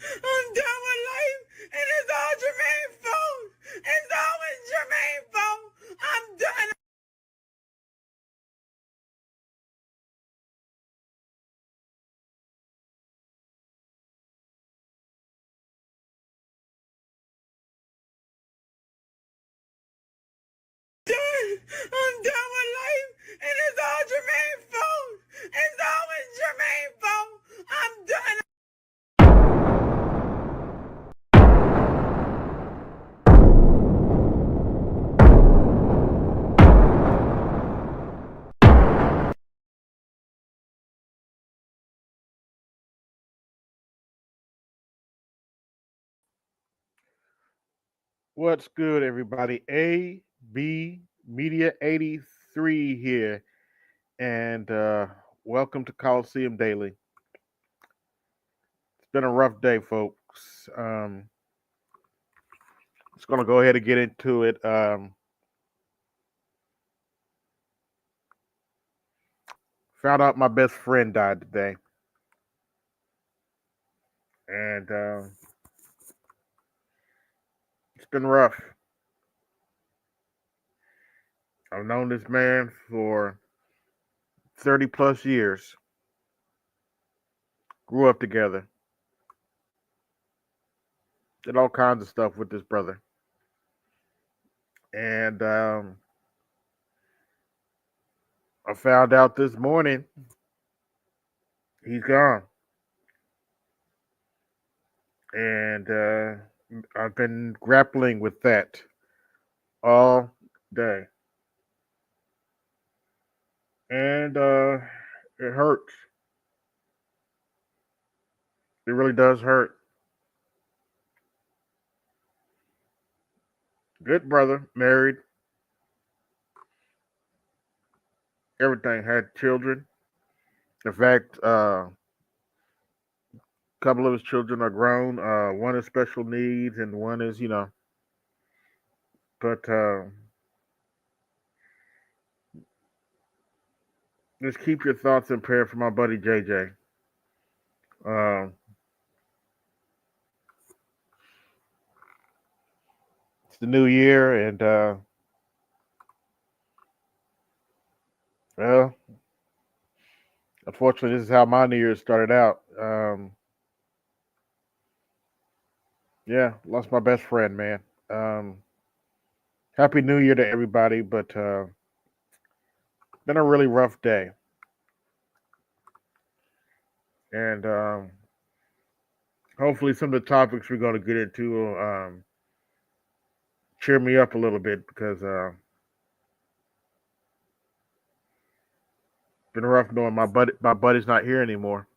I'm done with life, and it's all Jermaine's fault. It's always Jermaine's fault. I'm done. I'm done with life, and it's all Jermaine's fault. It's always Jermaine's fault. I'm done. What's good, everybody? AB Media 83 here, and welcome to Colosseum Daily. It's been a rough day, folks. Just gonna go ahead and get into it. Found out my best friend died today, and it's been rough. I've known this man for 30 plus years. Grew up together. Did all kinds of stuff with this brother, and I found out this morning he's gone. And I've been grappling with that all day, and it hurts. It really does hurt. Good brother, married, everything. Had children. In fact, a couple of his children are grown. One is special needs, and one is, But just keep your thoughts in prayer for my buddy JJ. Uh, it's the new year, and well, unfortunately, this is how my New Year started out. Yeah, lost my best friend, man. Um, Happy New Year to everybody, but been a really rough day, and hopefully some of the topics we're going to get into will cheer me up a little bit because been rough knowing my buddy's not here anymore.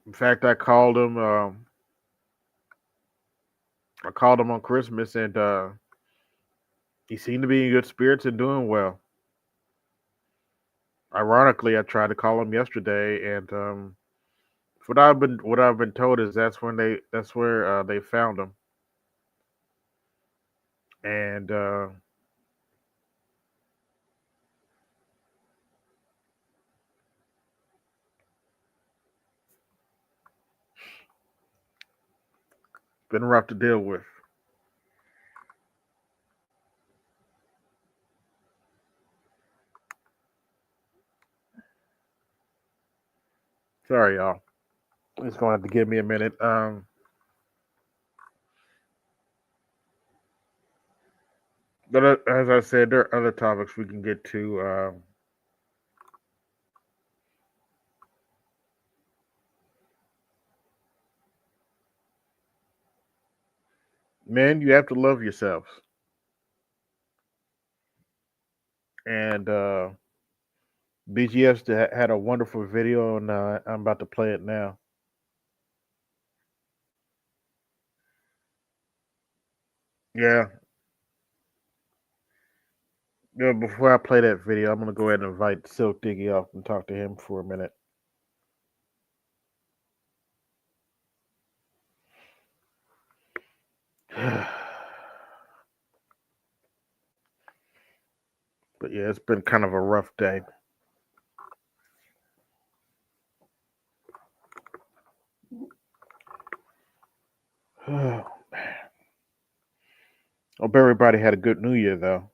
In fact, I called him on Christmas, and he seemed to be in good spirits and doing well. Ironically, I tried to call him yesterday, and what I've been told is that's where they found him, and been rough to deal with. Sorry, y'all. It's going to have to give me a minute. But as I said, there are other topics we can get to. Men, you have to love yourselves. And BGS had a wonderful video, and I'm about to play it now. Yeah. Yeah. Before I play that video, I'm gonna go ahead and invite Silk Diggy up and talk to him for a minute. But yeah, it's been kind of a rough day. everybody had a good New Year, though.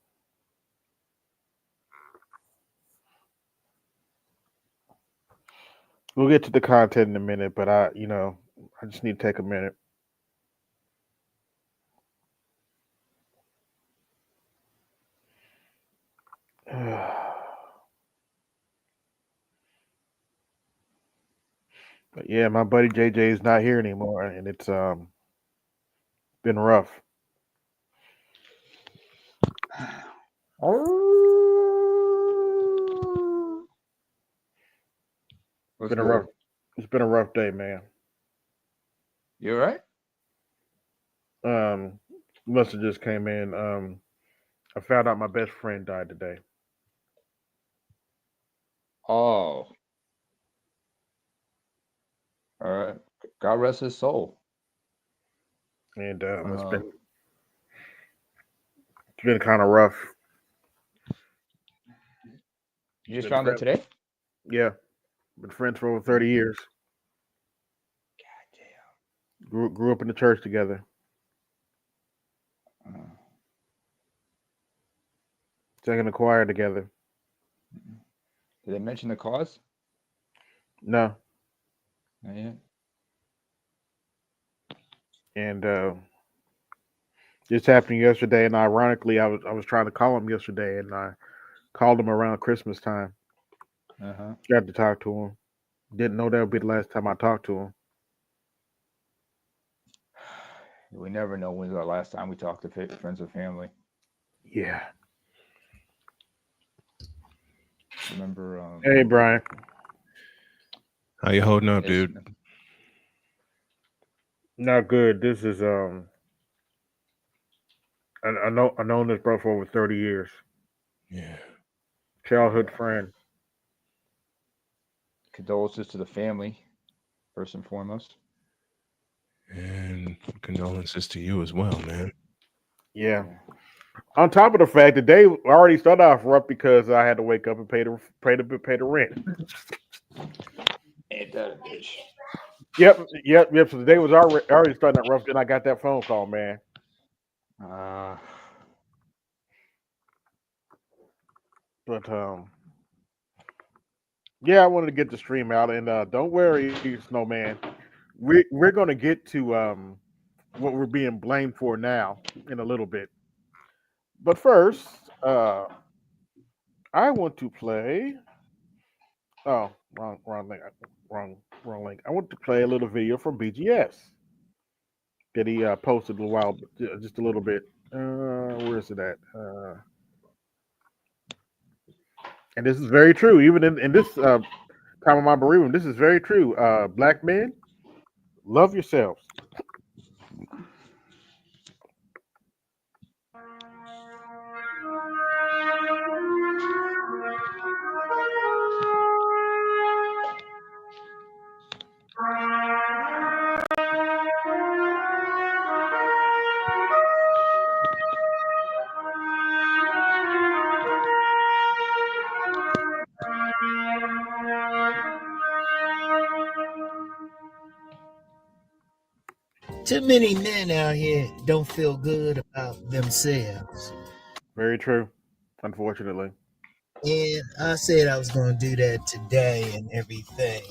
We'll get to the content in a minute, but I just need to take a minute. But yeah, my buddy JJ is not here anymore, and it's been rough. What's Been a rough. good? It's been a rough day, man. You all right? Um, must have just came in. I found out my best friend died today, Oh, all right. God rest his soul. and Uh, it's been kind of rough. you just Been found it friends, today? yeah, been friends for over 30 years. God Grew up in the church together. damn. Sang in the choir together. Did they mention the cause? No, Not yet. and this happened yesterday. And ironically, I was trying to call him yesterday, and I called him around Christmas time. Uh-huh. Got to talk to him. Didn't know that would be the last time I talked to him. We never know when's the last time we talk to friends or family. Yeah. Remember, Hey, Brian. How you holding up, it's, dude? Not good. This is I known this bro for over 30 years. Yeah. Childhood friend. condolences to the family, first and foremost. And condolences to you as well, man. Yeah. Yeah. On top of the fact that they already started off rough because I had to wake up and pay the rent. Ain't that a bitch? Yep. So the day was already starting out rough. Then I got that phone call, man. Uh, But yeah, I wanted to get the stream out, and don't worry, Snowman. We're gonna get to what we're being blamed for now in a little bit. But first, I want to play. Oh, wrong link. Wrong link. I want to play a little video from BGS that he posted a while, just a little bit. Where is it at? And this is very true. Even in this time of my bereavement, this is very true. Black men, love yourselves. Too many men out here don't feel good about themselves. Very true. Unfortunately. And I said I was going to do that today and everything,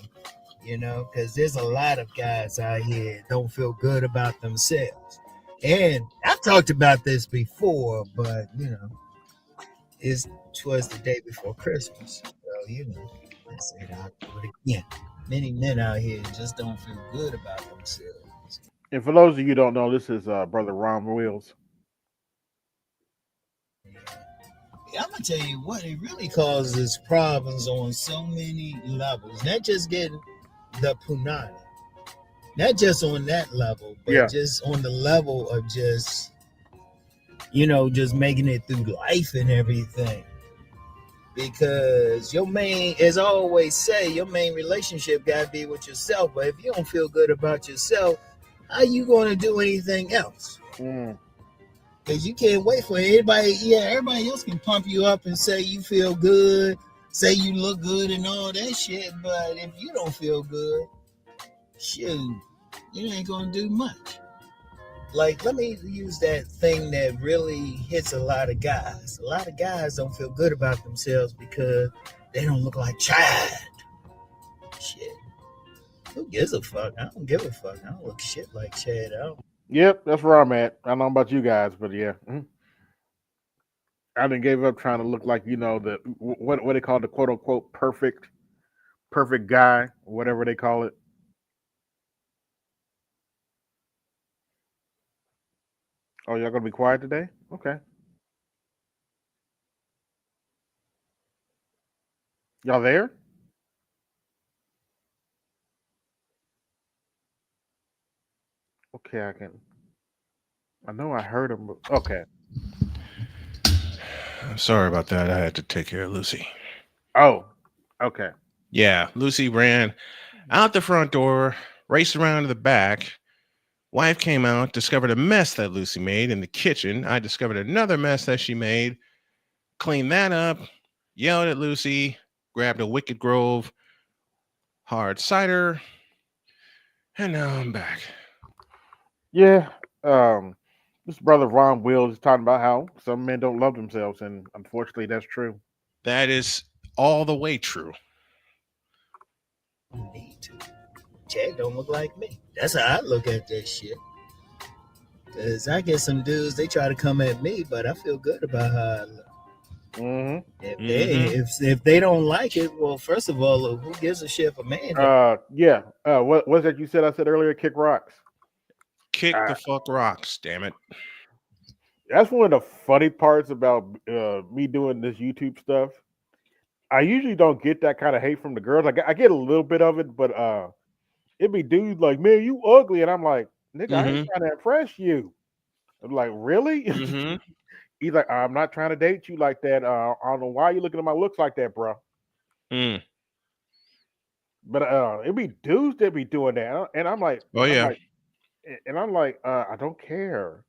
because there's a lot of guys out here that don't feel good about themselves. And I've talked about this before, but, it was the day before Christmas. So, I said I'll do it again. Many men out here just don't feel good about themselves. And for those of you who don't know, this is brother Ron Wills. I'm gonna tell you what, it really causes problems on so many levels. Not just getting the punani, not just on that level, but Yeah. just on the level of just just making it through life and everything. Because your main, as I always say, your main relationship gotta be with yourself. But if you don't feel good about yourself, how you gonna do anything else? Because you can't wait for everybody. Yeah, everybody else can pump you up and say you feel good, say you look good and all that shit. But if you don't feel good, shoot, you ain't gonna do much. like, let me use that thing that really hits a lot of guys. A lot of guys don't feel good about themselves because they don't look like Chad. Shit. Who gives a fuck? I don't give a fuck. I don't look shit like Chad. I don't. Yep, that's where I'm at. I don't know about you guys, but yeah. I done gave up trying to look like, the what they call the quote unquote perfect guy, whatever they call it. Oh, y'all gonna be quiet today? Okay. Y'all there? Okay, I know I heard him. Okay. Sorry about that. I had to take care of Lucy. Oh, okay. Yeah, Lucy ran out the front door, raced around to the back. Wife came out, discovered a mess that Lucy made in the kitchen. I discovered another mess that she made, cleaned that up, yelled at Lucy, grabbed a Wicked Grove hard cider, and now I'm back. Yeah. This brother Ron Wills is talking about how some men don't love themselves, and unfortunately, that's true. That is all the way true. Need to. Chad don't look like me. That's how I look at that shit. Cause I get some dudes, they try to come at me, but I feel good about how I look. If they don't like it, well, first of all, who gives a shit if a man? Yeah. What was that you said? I said earlier, kick rocks. Kick the fuck rocks, damn it. That's one of the funny parts about me doing this YouTube stuff. I usually don't get that kind of hate from the girls. I get a little bit of it, but it'd be dudes like, man, you ugly. And I'm like, nigga, I ain't trying to impress you. I'm like, really? He's like, I'm not trying to date you like that. I don't know why you looking at my looks like that, bro. But it'd be dudes that be doing that. And I'm like, I don't care.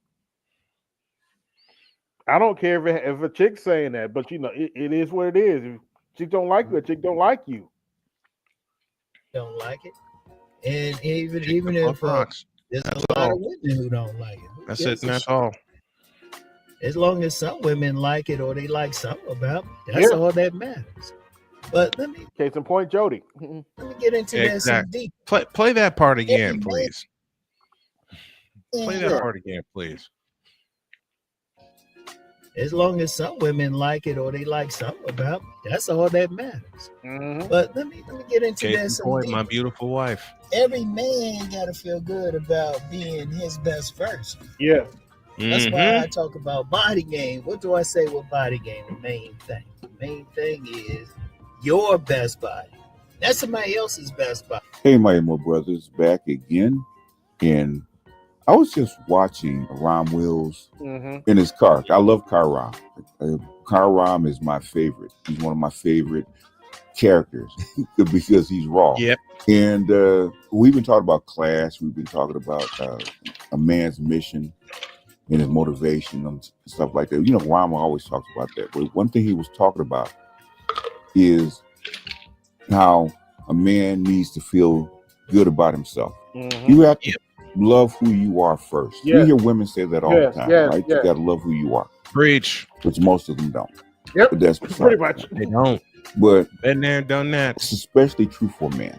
I don't care if a chick's saying that, but it is what it is. If chick don't like you, a chick don't like you. Don't like it. And even if there's a lot of women who don't like it. That's it, and that's all. As long as some women like it or they like something about it, that's all that matters. But let me case in point, Jody. Let me get into that some deep. Play that part again, please. Play that part again, please. As long as some women like it or they like something about it, that's all that matters. But let me get into that some point, deep. my beautiful wife. Every man gotta feel good about being his best version. Yeah. That's why I talk about body game. What do I say with body game? The main thing. The main thing is your best body. That's somebody else's best body. Hey, my Emo brothers, back again. And I was just watching Ron Wills in his car. I love Car Ron. Car Ron is my favorite. He's one of my favorite characters because he's raw. Yep. And we've been talking about class. We've been talking about a man's mission and his motivation and stuff like that. Ron always talks about that. But one thing he was talking about is how a man needs to feel good about himself. You have to love who you are first. Yes. We hear women say that all the time, right? You got to love who you are. Preach. Which most of them don't. Yep. But that's pretty much. They don't. But been there, done that. It's especially true for men.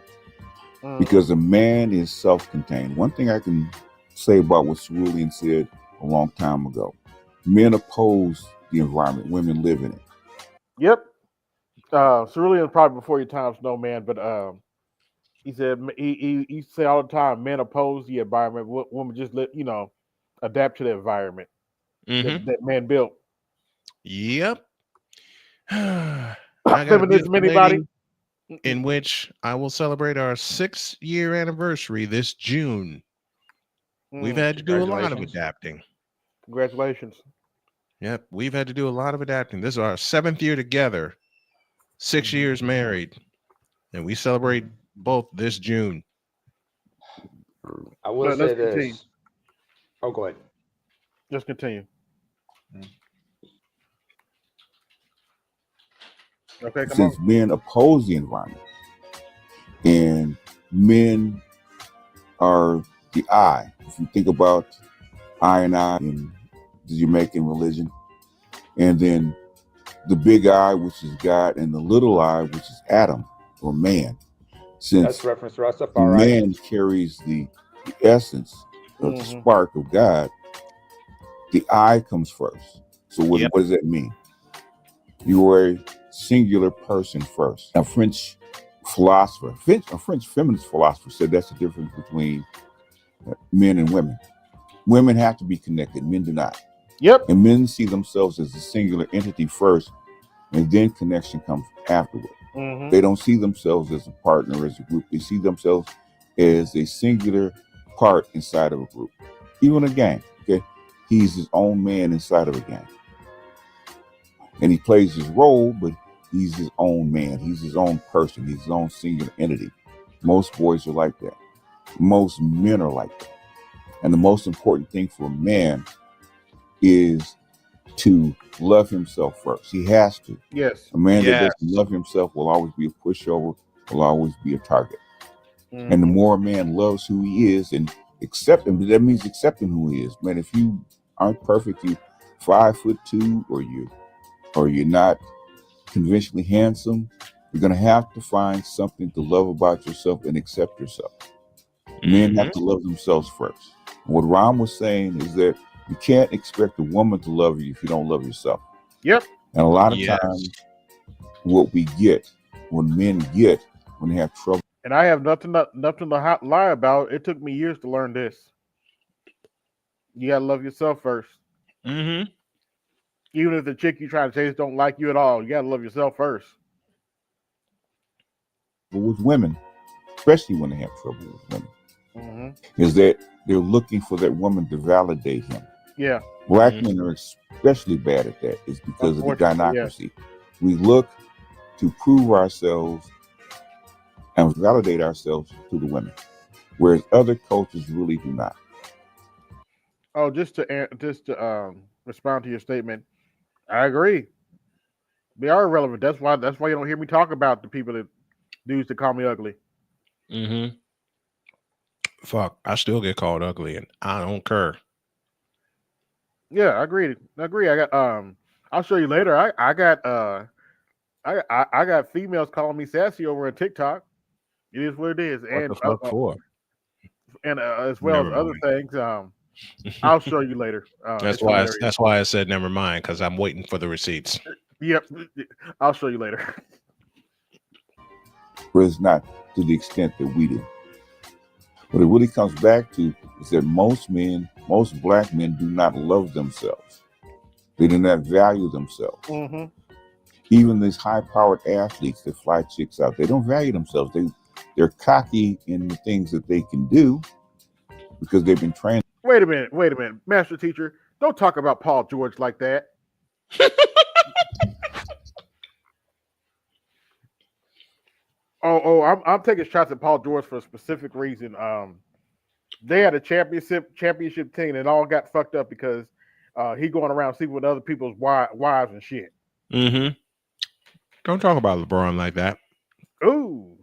Because a man is self-contained. One thing I can say about what Cerulean said a long time ago: men oppose the environment, women live in it. Yep. Cerulean probably before your time, Snowman, but he said he say all the time, men oppose the environment, women just adapt to the environment that man built. Yep. I got a beautiful lady in which I will celebrate our 6-year anniversary this June. We've had to do a lot of adapting. Congratulations. Yep, we've had to do a lot of adapting. This is our 7th year together, 6 years married, and we celebrate both this June. I will say this. Continue. Oh, go ahead. Just continue. Okay, come Since men oppose the environment, and men are the eye. If you think about I and I in the Jamaican religion, and then the big I, which is God, and the little I, which is Adam or man. Since That's reference to the Rastafari. man carries the essence of the spark of God, the I comes first. So what does that mean? You are a singular person first. A French philosopher, a French feminist philosopher said that's the difference between men and women. Women have to be connected, men do not. Yep. And men see themselves as a singular entity first, and then connection comes afterward. They don't see themselves as a partner, as a group. They see themselves as a singular part inside of a group. Even a gang, okay? He's his own man inside of a gang. And he plays his role, but he's his own man. He's his own person. He's his own singular entity. Most boys are like that. Most men are like that. And the most important thing for a man is to love himself first. He has to. Yes. A man that doesn't love himself will always be a pushover, will always be a target. And the more a man loves who he is and accept him, that means accepting who he is. Man, if you aren't perfect, you 5'2", or you're not conventionally handsome, you're gonna have to find something to love about yourself and accept yourself. Men have to love themselves first. And what Ron was saying is that you can't expect a woman to love you if you don't love yourself. Yep. And a lot of times, what we get, when men get, when they have trouble. And I have nothing to lie about. It took me years to learn this. You gotta love yourself first. Even if the chick you try to chase don't like you at all, you gotta love yourself first. But with women, especially when they have trouble with women, is that they're looking for that woman to validate him. Yeah. Black men are especially bad at that. It's because of the gynocracy. We look to prove ourselves and validate ourselves to the women, whereas other cultures really do not. Oh, just to respond to your statement, I agree. They are irrelevant. That's why you don't hear me talk about the people that dudes that call me ugly. Fuck, I still get called ugly, and I don't care. Yeah, I agree. I got I'll show you later. I got females calling me sassy over on TikTok. It is what it is, What and the fuck for? And as well Never as other mind. things. I'll show you later. That's why I said never mind, because I'm waiting for the receipts. Yep, I'll show you later. But it's not to the extent that we do. What it really comes back to is that most black men do not love themselves. They do not value themselves. Even these high-powered athletes that fly chicks out, they don't value themselves. They're cocky in the things that they can do because they've been trained. Wait a minute, master teacher. Don't talk about Paul George like that. I'm taking shots at Paul George for a specific reason. They had a championship team and all got fucked up because he going around sleeping with other people's wives and shit. Don't talk about LeBron like that. Ooh,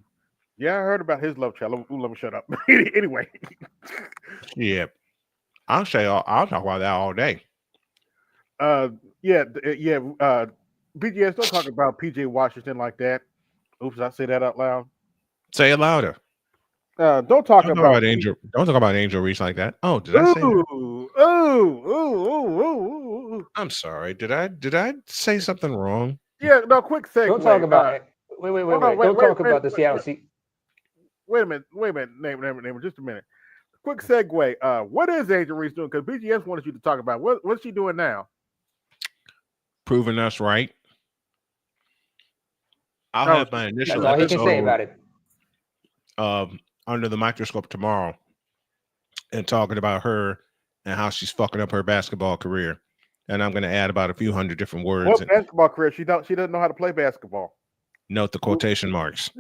yeah, I heard about his love child. Let me shut up. Anyway, yeah, I'll talk about that all day. BGS, don't talk about PJ Washington like that. Oops, I say that out loud. Say it louder. Don't talk about Angel. Don't talk about Angel Reese like that. Oh, did I say that? Ooh. I'm sorry. Did I say something wrong? Yeah, no. Quick segue. Don't talk about it. Wait. Don't talk about the Seattle Sea. Wait a minute. Name. Just a minute. Quick segue. What is Angel Reese doing? Because BGS wanted you to talk about what's she doing now? Proving us right. I'll have my initial That's all he can say about it. Under the microscope tomorrow, and talking about her and how she's fucking up her basketball career. And I'm going to add about a few hundred different words. What basketball career? She doesn't know how to play basketball. Note the quotation marks.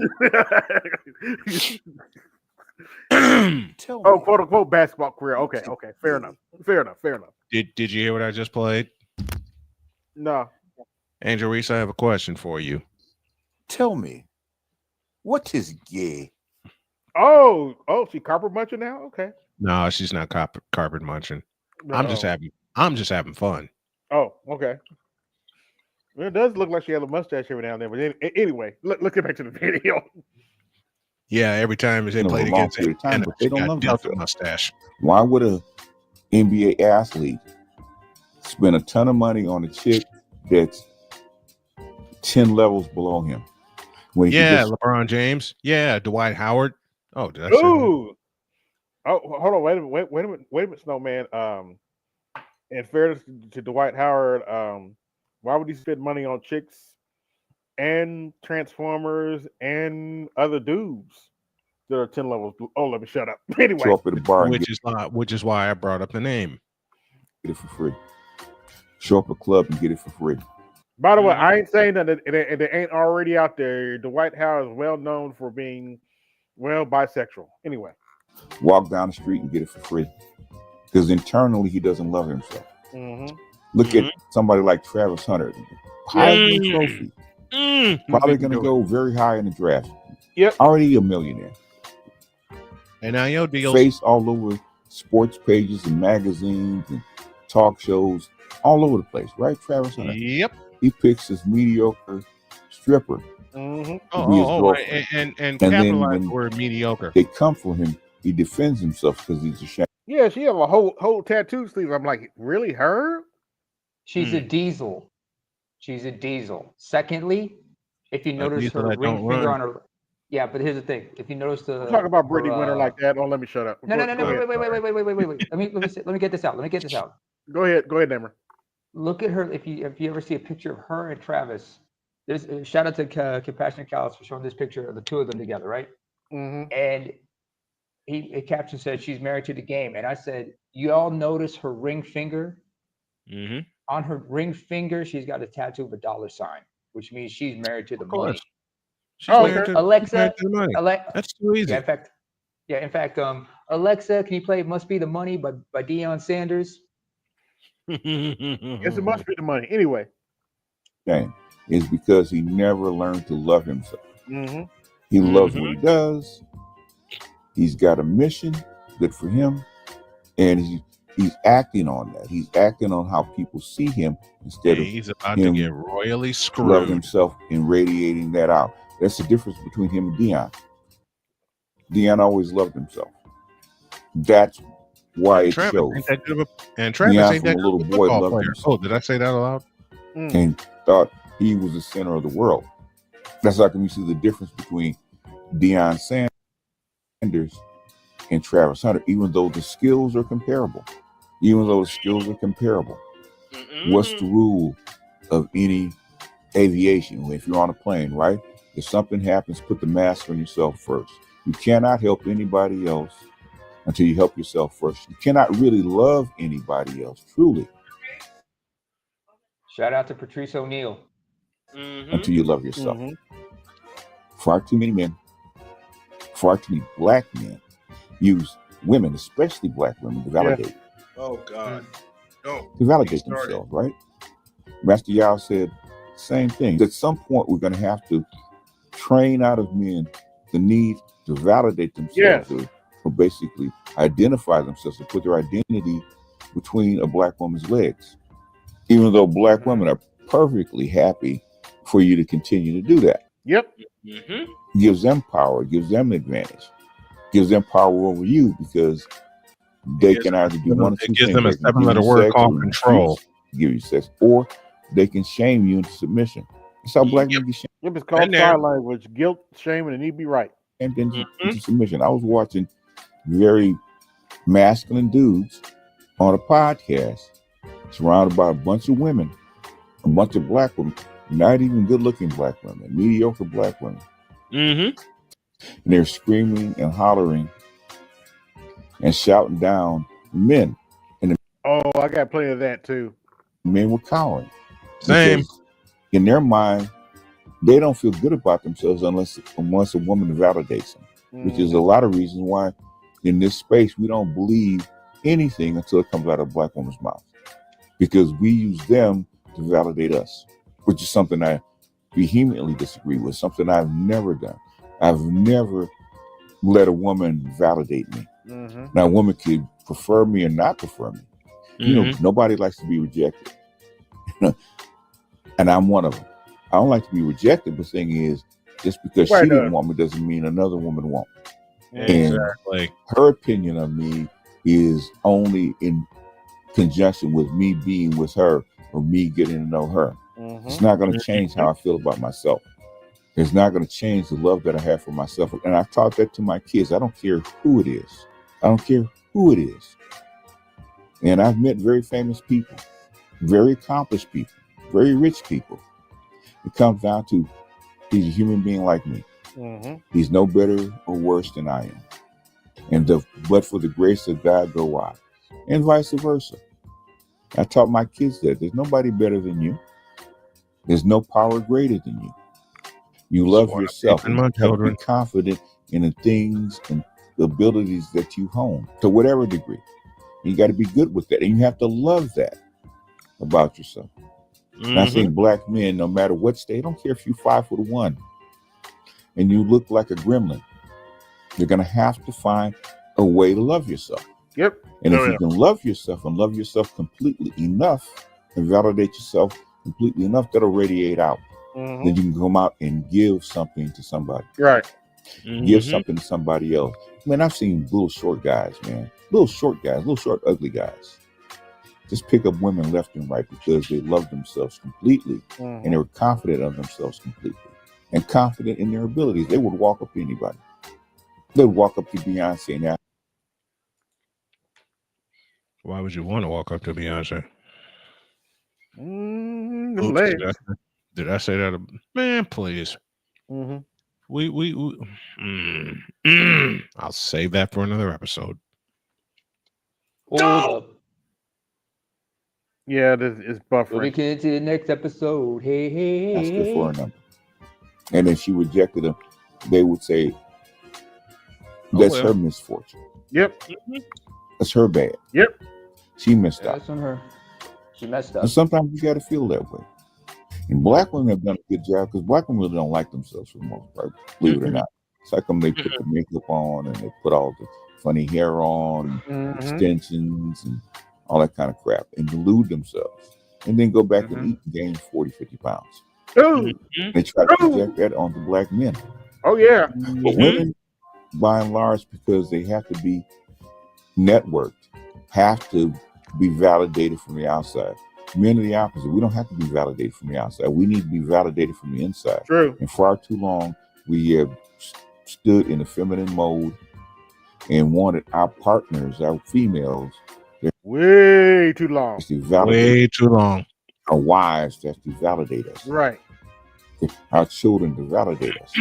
Quote unquote basketball career. Okay. Fair enough. Did you hear what I just played? No. Angel Reese, I have a question for you. Tell me, what is gay? Oh, she carpet munching now? Okay. No, she's not carpet munching. I'm just having fun. Oh, okay. Well, it does look like she has a mustache every now and then. But anyway, let's get back to the video. Yeah, every time they over played a long against period of time, Indiana, but they she don't got love dealt a themselves. mustache. Why would a NBA athlete spend a ton of money on a chick that's 10 levels below him? When he Yeah, could just LeBron James. Yeah, Dwight Howard. Oh, did I say that? Ooh. Oh, hold on. Wait a minute, Snowman. In fairness to Dwight Howard, why would he spend money on chicks and Transformers and other dudes that are 10 levels? Oh, let me shut up. Anyway, show up at a bar and Which is why I brought up the name. get it for free. Show up at a club and get it for free. by the way, I ain't saying that it ain't already out there. Dwight Howard is well known for being bisexual. Anyway, Walk down the street and get it for free. Because internally he doesn't love himself. mm-hmm. Look at somebody like Travis Hunter. Heisman Trophy. Probably going to go very high in the draft. Yep. Already a millionaire. And now your deal. Face all over sports pages and magazines and talk shows all over the place, right? Travis Hunter. Yep. He picks his mediocre stripper. Mm-hmm. And capitalize the word mediocre. They come for him. He defends himself because he's ashamed. Yeah, she has a whole tattoo sleeve. I'm like, really, her? She's a diesel. She's a diesel. Secondly, if you notice her ring finger on her, yeah. But here's the thing: if you notice the talk about Brittany Winter like that, don't let me shut up. No. Wait. Let me get this out. Go ahead, Nemer. Look at her. If you ever see a picture of her and Travis, there's shout out to Compassionate Callous for showing this picture of the two of them together, right? Mm-hmm. And a caption said she's married to the game, and I said, you all notice her ring finger? Mm-hmm. On her ring finger, she's got a tattoo of a $, which means she's married to the money. She's married to the money. That's too easy. Yeah, in fact, Alexa, can you play "It Must Be the Money" by Deion Sanders? Yes, it must be the money. Anyway, is because he never learned to love himself. Mm-hmm. He loves what he does. He's got a mission, good for him, and he's acting on that. He's acting on how people see him instead of he's about to get royally screwed. Love himself and radiating that out. That's the difference between him and Deion. Deion always loved himself. That's why it shows. And Travis ain't that little boy loved himself. Oh, did I say that aloud? And thought he was the center of the world. That's like when you see the difference between Deion Sanders and Travis Hunter, even though the skills are comparable. What's the rule of any aviation? If you're on a plane, right? If something happens, put the mask on yourself first. You cannot help anybody else until you help yourself first. You cannot really love anybody else, truly. Shout out to Patrice O'Neal. Until you love yourself. Far too many men, far too many black men use women, especially black women, to validate. Oh, God. To validate themselves, right? Master Yao said same thing. At some point, we're going to have to train out of men the need to validate themselves, or basically identify themselves, and put their identity between a black woman's legs. Even though black women are perfectly happy for you to continue to do that. Yep. Gives them power, gives them advantage, gives them power over you because they can either do one or two things. It gives them a 7-letter word called control. Give you sex, or they can shame you into submission. That's how black men get shamed. Yep, it's called sign language, guilt, shame, and it need to be right. And then into submission. I was watching very masculine dudes on a podcast surrounded by a bunch of women, a bunch of black women, not even good-looking black women, mediocre black women. And they're screaming and hollering and shouting down men. And I got plenty of that too. Men were cowering. Same. In their mind, they don't feel good about themselves unless a woman validates them, which is a lot of reasons why in this space we don't believe anything until it comes out of a black woman's mouth, because we use them to validate us, which is something I vehemently disagree with, something I've never done. I've never let a woman validate me. Now, a woman could prefer me or not prefer me, You know, nobody likes to be rejected. And I'm one of them. I don't like to be rejected, but the thing is, just because she didn't want me doesn't mean another woman won't. Exactly. And her opinion of me is only in conjunction with me being with her or me getting to know her. It's not going to change how I feel about myself. It's not going to change the love that I have for myself. And I taught that to my kids. I don't care who it is. I don't care who it is. And I've met very famous people, very accomplished people, very rich people. It comes down to he's a human being like me. He's no better or worse than I am. And but for the grace of God go I. And vice versa. I taught my kids that there's nobody better than you. There's no power greater than you. You love yourself and you have to be confident in the things and the abilities that you hone to whatever degree. You got to be good with that. And you have to love that about yourself. And I think black men, no matter what state, I don't care if you're 5'1" and you look like a gremlin, you're going to have to find a way to love yourself. Yep. And if you can love yourself and love yourself completely enough and validate yourself completely enough, that'll radiate out. Then you can come out and give something to somebody. Right. Give something to somebody else. Man, I've seen little short guys, man. Little short, ugly guys. Just pick up women left and right because they love themselves completely and they were confident of themselves completely and confident in their abilities. They would walk up to anybody. They would walk up to Beyonce and ask. Why would you want to walk up to Beyonce? Did I say that? Man, please. I'll save that for another episode. Hold up. Yeah, it's buffering. We'll get into the next episode. Hey. Ask her for a number. And if she rejected him, they would say, that's her misfortune. Yep. That's her bad. Yep. She messed up. That's on her. She messed up. And sometimes you got to feel that way. And black women have done a good job because black women really don't like themselves for the most part, believe it or not. It's like they put the makeup on and they put all the funny hair on, extensions and all that kind of crap and delude themselves. And then go back and eat and gain 40, 50 pounds. They try to project that onto black men. Oh, yeah. But women, by and large, because they have to be networked, have to be validated from the outside. Men are the opposite. We don't have to be validated from the outside. We need to be validated from the inside. True. And far too long, we have stood in a feminine mode and wanted our partners, our females, way too long. Way too long. Our wives to have to validate us. Right. Our children to validate us.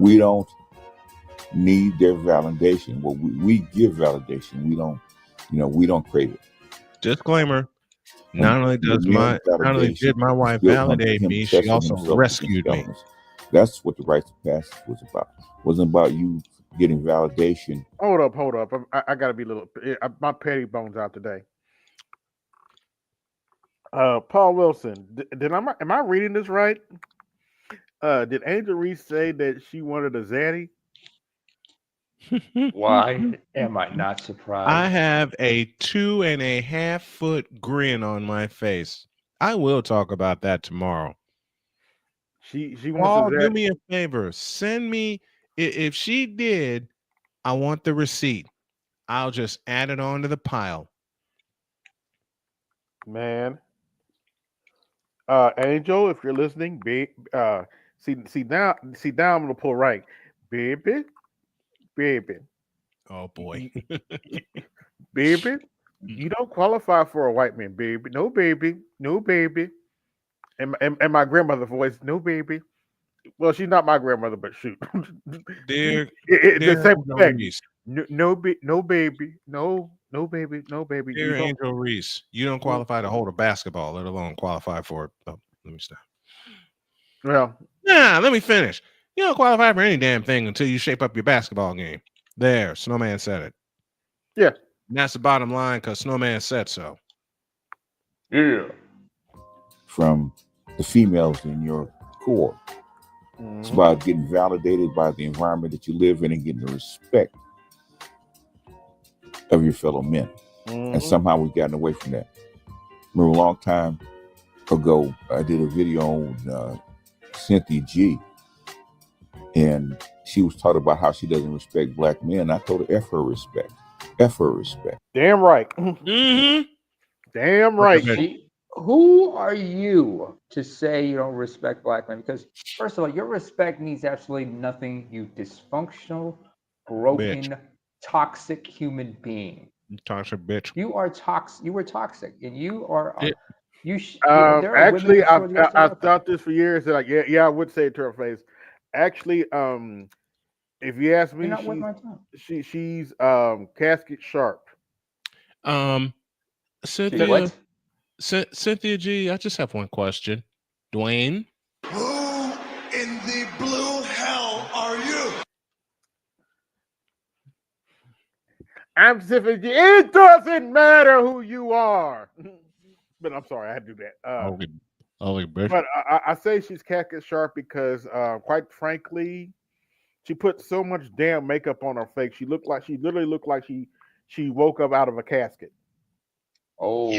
We don't need their validation. Well, we give validation. We don't crave it. Disclaimer. Not only did my wife validate me, she also rescued me. That's what the rites of passage was about. It wasn't about you getting validation. Hold up. I gotta be a little. My petty bones out today. Paul Wilson, am I reading this right? Did Angel Reese say that she wanted a zaddy? Why am I not surprised? I have a 2.5 foot grin on my face. I will talk about that tomorrow. She wants Paul, do me a favor. Send me, if she did, I want the receipt. I'll just add it onto the pile. Man. Angel, if you're listening, see now I'm gonna pull right. Baby. Oh boy. Baby, you don't qualify for a white man, baby. No baby. And my grandmother's voice, no baby. Well, she's not my grandmother, but shoot. Dear, the same thing. Reese. No baby. Dear Angel Reese, you don't qualify to hold a basketball, let alone qualify for it. Oh, let me stop. Well, let me finish. You don't qualify for any damn thing until you shape up your basketball game. There, Snowman said it. Yeah. And that's the bottom line because Snowman said so. Yeah. From the females in your core. It's about getting validated by the environment that you live in and getting the respect of your fellow men. and somehow we've gotten away from that. Remember a long time ago, I did a video on Cynthia G, and she was talking about how she doesn't respect black men. I told her, F her respect. F her respect. Damn right. Mm-hmm. Damn right. Who are you to say you don't respect black men? Because first of all, your respect means absolutely nothing, you dysfunctional, broken, toxic human being. Toxic bitch. You are toxic. You were toxic, and you are. There are actually, I've thought this for years. Like, yeah, I would say it to her face. Actually, if you ask me, she's casket sharp. Cynthia G, I just have one question. Dwayne, who in the blue hell are you? I'm Cynthia G. It doesn't matter who you are. But I'm sorry, I had to do that. But I say she's casket sharp because, quite frankly, she put so much damn makeup on her face. She literally looked like she woke up out of a casket. Oh,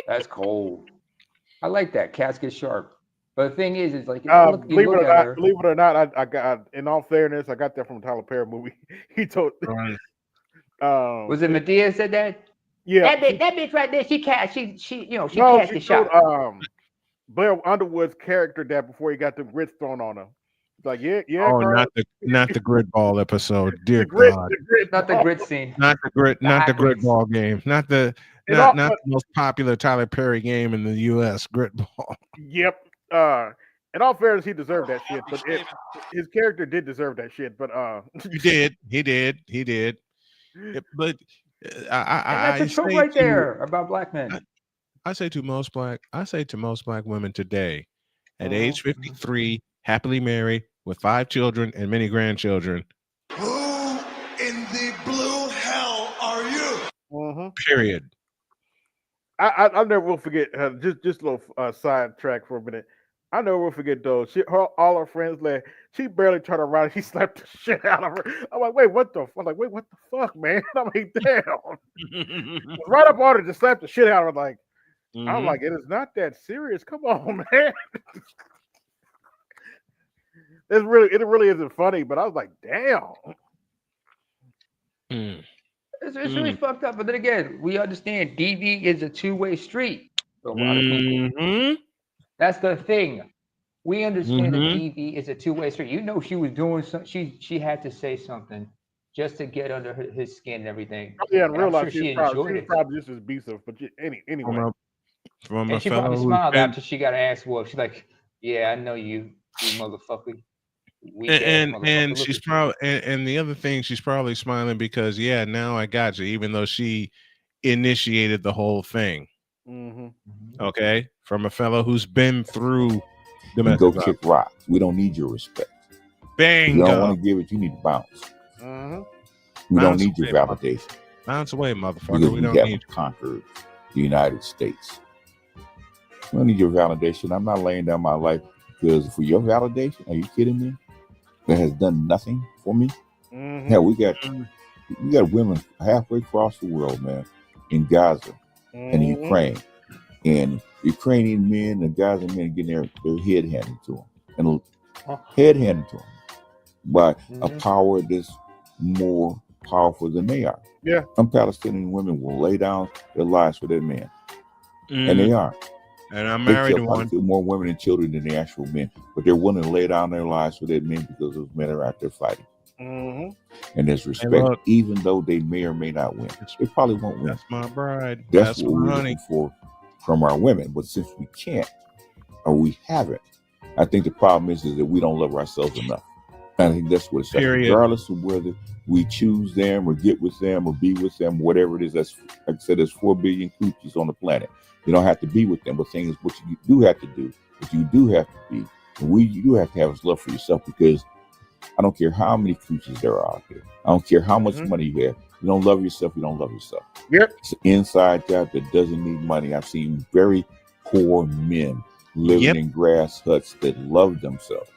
that's cold. I like that, casket sharp. But the thing is like believe it or not, I got, in all fairness, I got that from a Tyler Perry movie. He told. Was it Medea said that? Yeah, that bitch right there. She casket sharp. Blair Underwood's character that before he got the grits thrown on him. It's like, yeah. Oh, girl. not the grit ball episode. Dear God. Not the grit scene. Not the grit ball game. Not the most popular Tyler Perry game in the U.S. Grit ball. Yep. In all fairness, he deserved that shit. But his character did deserve that shit. But he did. But that's a trope right there about black men. I say to most black women today, at age 53, happily married with 5 children and many grandchildren. Who in the blue hell are you? Period. I never will forget. Just a little sidetrack for a minute. I never will forget though. All her friends left. She barely turned around. He slapped the shit out of her. I'm like, wait, what the? I'm like, wait, what the fuck, man? I'm like, damn. Right up on her, just slapped the shit out of her. Like, I'm like, it is not that serious. Come on, man. It really isn't funny. But I was like, damn. It's really fucked up. But then again, we understand DV is a two-way street for a lot of people. That's the thing. We understand that DV is a two-way street. You know, she was doing something. She had to say something just to get under his skin and everything. Oh, yeah, in real life, she was probably just as abusive. But anyway. And she probably smiled after she got her ass whooped. She's like, "Yeah, I know you motherfucker." And she's probably and the other thing, she's probably smiling because now I got you, even though she initiated the whole thing. Okay, from a fellow who's been through the go kick rocks. We don't need your respect. Bingo. You don't want to give it. You need to bounce. We don't need your validation. Bounce away, motherfucker. Because we haven't conquered the United States. We don't need your validation. I'm not laying down my life because for your validation. Are you kidding me? That has done nothing for me. Hell, we got women halfway across the world, man, in Gaza and Ukraine, and Ukrainian men and Gaza men getting their head handed to them, by a power that's more powerful than they are. Yeah, some Palestinian women will lay down their lives for their men, and they are. And I'm married to one. More women and children than the actual men, but they're willing to lay down their lives for their men because those men are out there fighting. And there's respect, even though they may or may not win. They probably won't win. That's my bride. That's what we're looking for from our women. But since we can't, or we haven't, I think the problem is that we don't love ourselves enough. I think that's what it's like. Regardless of whether we choose them or get with them or be with them, whatever it is. That's, like I said, there's 4 billion coochies on the planet. You don't have to be with them, but the thing is, what you do have to do, what you do have to be, and you do have to have is love for yourself, because I don't care how many coochies there are out there. I don't care how much money you have. You don't love yourself, you don't love yourself. Yep. It's an inside job that doesn't need money. I've seen very poor men living in grass huts that love themselves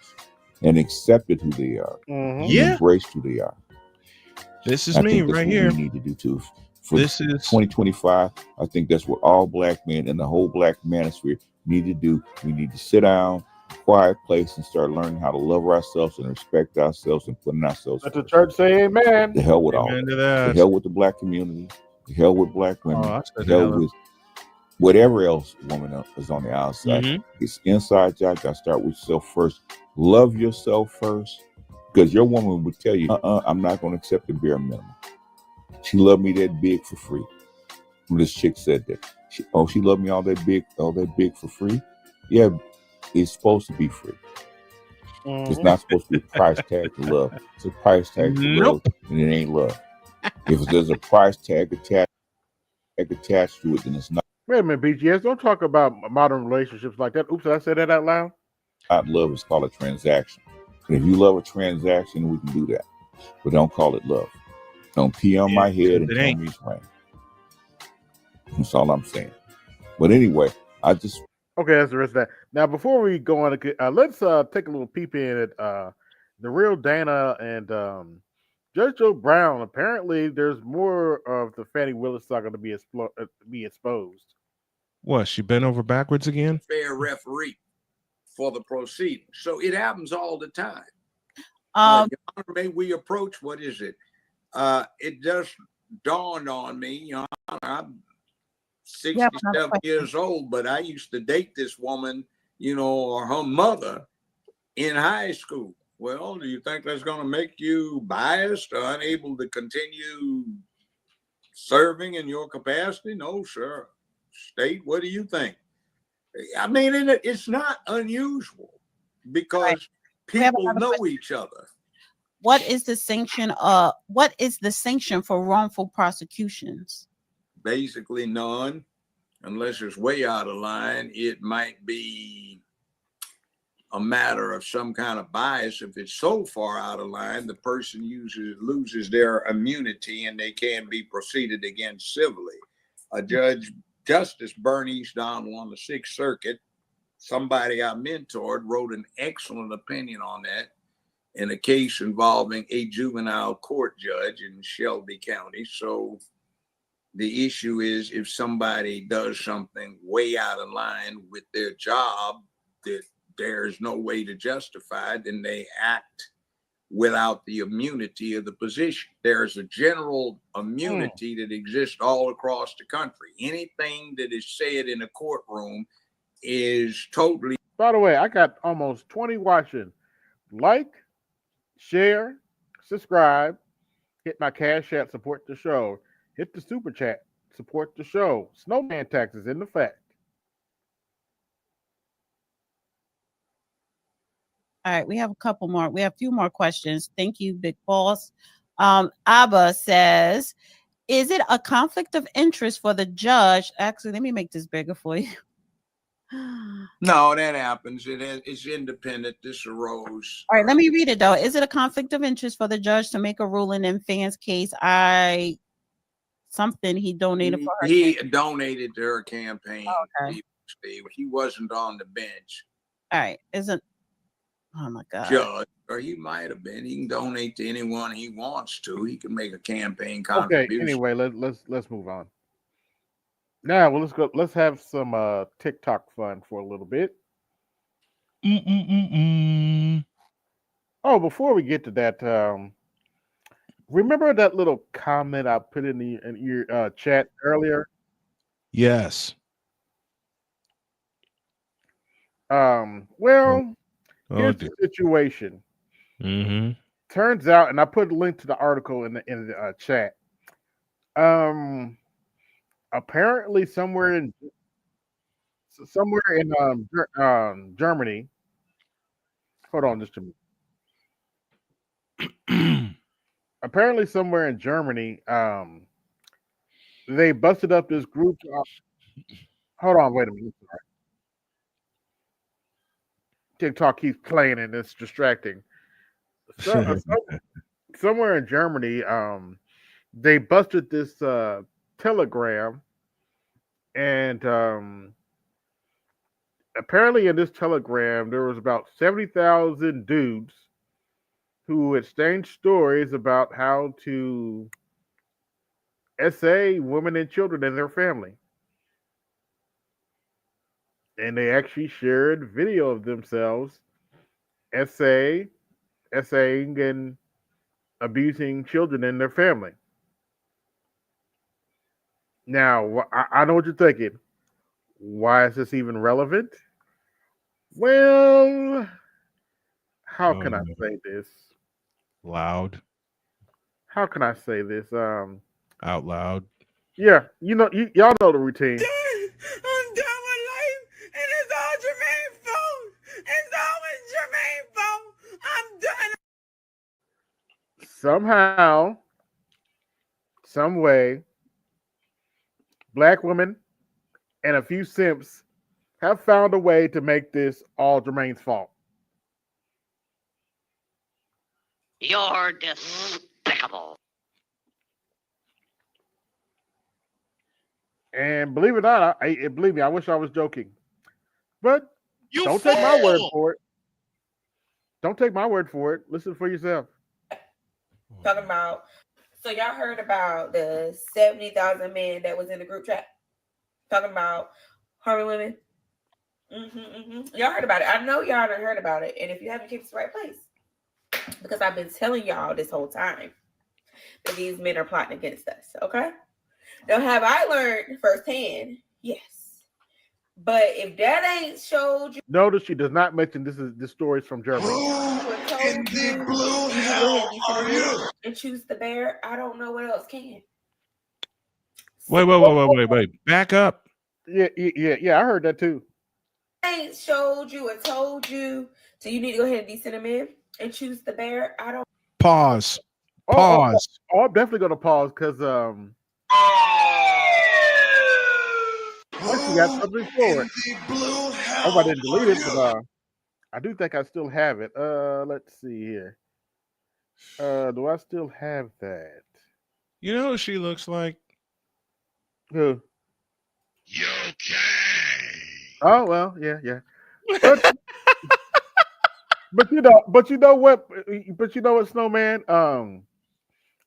and accepted who they are, and embraced who they are. This is I me think that's right what here. we need to do too. For This is 2025, I think that's what all black men and the whole black manosphere need to do. We need to sit down, quiet place, and start learning how to love ourselves and respect ourselves and putting ourselves Let the first. church say amen. The hell with all amen to that. The that. hell with the black community. The hell with black Oh, women. I The said hell that. with whatever else woman is on the outside. Mhm. It's inside job. You got to start with yourself first. Love yourself first. Because your woman would tell you, I'm not going to accept the bare minimum. She loved me that big for free. This chick said that. She loved me all that big for free. Yeah, it's supposed to be free. It's not supposed to be a price tag to love. It's a price tag to love, and it ain't love. If there's a price tag attached to it, then it's not Wait a minute, BGS. Don't talk about modern relationships like that. Oops, did I say that out loud? love. It's called a transaction. And if you love a transaction, we can do that. But don't call it love. Don't pee on my head and it tell ain't. me it's rain. That's all I'm saying. But anyway, I just Okay, that's the rest of that. Now, before we go on, let's take a little peep in at the real Dana and Judge Joe Brown. Apparently, there's more of the Fannie Willis saga to be exposed. What? She bent over backwards again? Fair referee for the proceedings. So it happens all the time. Your Honor, may we approach, what is it? It just dawned on me, Your Honor, I'm 67 years old, but I used to date this woman, or her mother in high school. Well, do you think that's going to make you biased or unable to continue serving in your capacity? No, sir. State, what do you think? I mean, it's not unusual because people know each other. What is the sanction? What is the sanction for wrongful prosecutions? Basically none, unless it's way out of line. It might be a matter of some kind of bias. If it's so far out of line, the person loses their immunity and they can be proceeded against civilly. Justice Bernice Donald on the Sixth Circuit, somebody I mentored, wrote an excellent opinion on that in a case involving a juvenile court judge in Shelby County. So the issue is, if somebody does something way out of line with their job that there's no way to justify, then they act without the immunity of the position. There's a general immunity that exists all across the country. Anything that is said in a courtroom is totally. By the way, I got almost 20 watching. Like, share, subscribe, hit my Cash App, support the show. Hit the Super Chat, support the show. Snowman taxes in effect. All right, we have a couple more. We have a few more questions. Thank you, Big Boss. Abba says, is it a conflict of interest for the judge? Actually, let me make this bigger for you. No, that happens. It's independent. This arose. All right, let me read it though. Is it a conflict of interest for the judge to make a ruling in Fan's case? Something he donated for her. He donated to her campaign. Oh, okay. He wasn't on the bench. All right, isn't? Oh my God. Judge, or he might have been. He can donate to anyone he wants to. He can make a campaign contribution. Okay. Anyway, let's move on. Now, well, let's go. Let's have some TikTok fun for a little bit. Oh, before we get to that, remember that little comment I put in your chat earlier? Yes. Well, here's the situation. Mm-hmm. Turns out, and I put a link to the article in the chat. Apparently, somewhere in Germany. Hold on, just a minute. Apparently, somewhere in Germany, they busted up this group. Hold on, wait a minute. TikTok keeps playing and it's distracting. So, somewhere in Germany, they busted this telegram, and apparently in this telegram there was about 70,000 dudes who exchanged stories about how to SA women and children and their family. And they actually shared video of themselves essaying and abusing children and their family. Now, I know what you're thinking. Why is this even relevant? Well, how can I say this? Loud. How can I say this? Out loud. Yeah, y'all know the routine. I'm done with life, and it's all Jermaine's fault. It's always Jermaine's fault. I'm done. Somehow, some way, black women and a few simps have found a way to make this all Jermaine's fault. You're despicable. And believe it or not, believe me, I wish I was joking. But don't take my word for it. Don't take my word for it. Listen for yourself. Talking about, so y'all heard about the 70,000 men that was in the group chat? Talking about harming women? Y'all heard about it. I know y'all done heard about it. And if you haven't, keep it the right place. Because I've been telling y'all this whole time that these men are plotting against us, okay? Now, have I learned firsthand? Yes. But if that ain't showed you... Notice she does not mention this story is from Germany. In the blue hell are you? And choose the bear, I don't know what else can. Wait. Back up. Yeah, I heard that too. I ain't showed you or told you, so you need to go ahead and descend them in and choose the bear. I don't... Pause. I'm definitely going to pause because you got something for it. I hope I didn't delete it, but I do think I still have it. Let's see here. Do I still have that? You know what she looks like? Who? You okay? Oh well, yeah. But you know what, Snowman?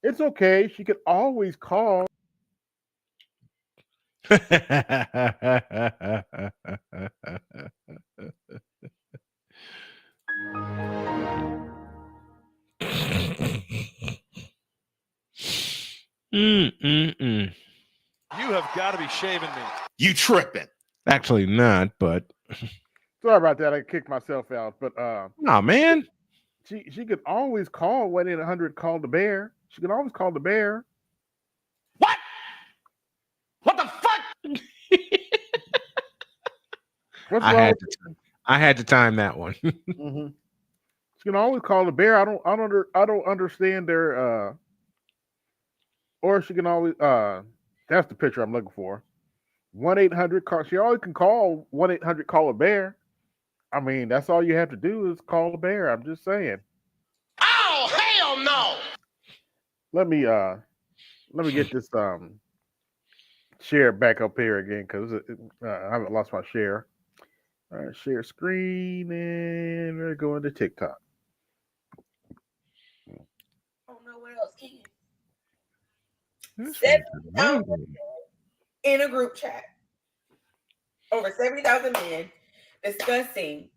It's okay. She could always call. You have got to be shaving me. You tripping? Actually, not. But sorry about that. I kicked myself out. But no, man. She could always call 1-800 call the bear. She could always call the bear. What? What the fuck? What's wrong? I had to time that one. Mm-hmm. She can always call the bear. I don't understand their or she can always that's the picture I'm looking for. 1-800 call. She always can call 1-800 call a bear. I mean, that's all you have to do is call a bear. I'm just saying. Oh, hell no! Let me get this share back up here again because I haven't lost my share. All right, share screen and we're going to TikTok. I don't know what else can. 70,000 in a group chat. Over 70,000 men discussing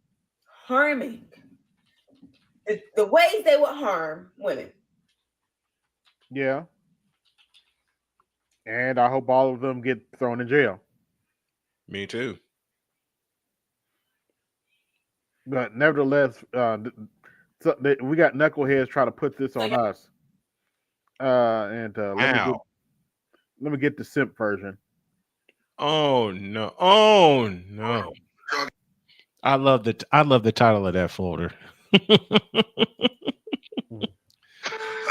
harming the ways they would harm women. Yeah. And I hope all of them get thrown in jail. Me too. But nevertheless, we got knuckleheads trying to put this on us. Let me get the simp version. Oh no! I love the title of that folder. I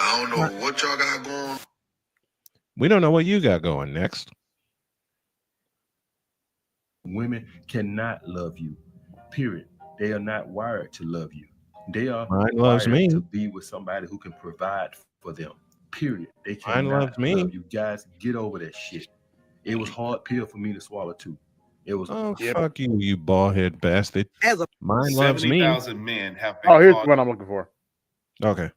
don't know what y'all got going. We don't know what you got going next. Women cannot love you. Period. They are not wired to love you. They are loves me. to be with somebody who can provide for them. Period. They Mine loves cannot me. love you. Guys, get over that shit. It was hard pill for me to swallow too. It was. Fuck you, you bald head bastard. As a Mine loves me. 70,000 men have been Oh, here's caught. what I'm looking for. Okay.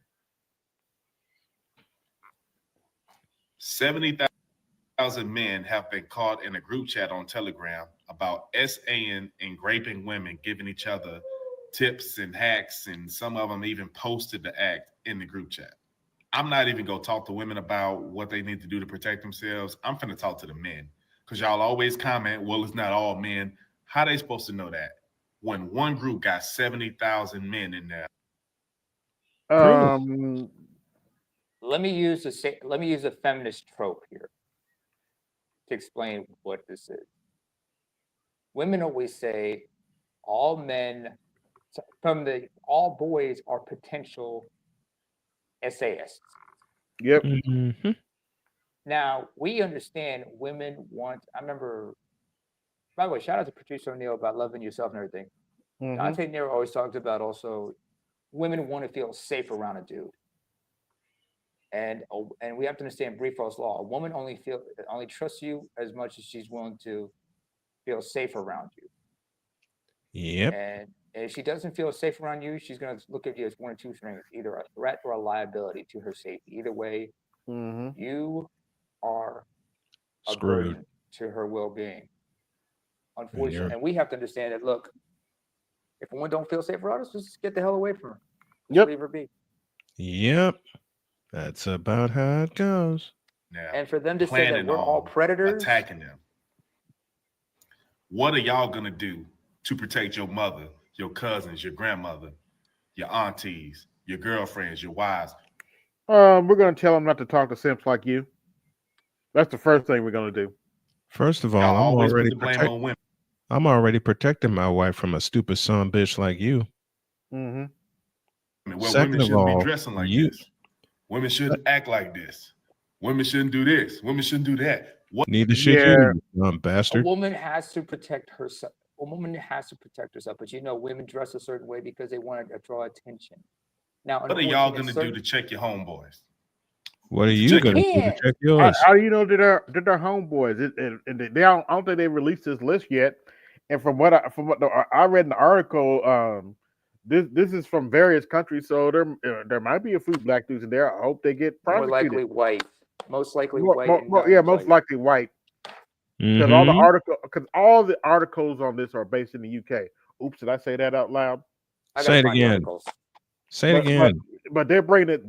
70,000 men have been caught in a group chat on Telegram about SAing and raping women, giving each other tips and hacks, and some of them even posted the act in the group chat. I'm not even going to talk to women about what they need to do to protect themselves. I'm going to talk to the men, because y'all always comment, well, it's not all men. How they supposed to know that when one group got 70,000 men in there? Let me use a feminist trope here to explain what this is. Women always say all boys are potential essayists. Yep. Mm-hmm. Now we understand women want. I remember. By the way, shout out to producer O'Neill about loving yourself and everything. Dante Nero always talks about also women want to feel safe around a dude. And we have to understand brief false law. A woman only trusts you as much as she's willing to feel safe around you. Yep. And if she doesn't feel safe around you, she's going to look at you as one or two things, either a threat or a liability to her safety. Either way, you are a burden to her well-being. Unfortunately, and we have to understand that. Look, if a woman don't feel safe around us, just get the hell away from her. Just leave her be. Yep. That's about how it goes. Now, and for them to say that we're all predators, attacking them. What are y'all gonna do to protect your mother, your cousins, your grandmother, your aunties, your girlfriends, your wives? We're gonna tell them not to talk to simps like you. That's the first thing we're gonna do. First of all, I'm already protecting my wife from a stupid son bitch like you. I mean, well, Second women of shouldn't all, be dressing like this. Women shouldn't act like this. Women shouldn't do this. Women shouldn't do that. Neither should you, bastard. a woman has to protect herself. A woman has to protect herself, but women dress a certain way because they want to draw attention. Now, what are y'all gonna do to check your homeboys? What are you gonna do to check yours? How do you know that they're homeboys? And they don't. I don't think they released this list yet. And from what I read in the article, this is from various countries, so there might be a few black dudes in there. I hope they get prosecuted. More likely white. Most likely white. Most likely white. Because all the articles on this are based in the UK. Oops, did I say that out loud? Say it again. Say it again. But they're bringing it.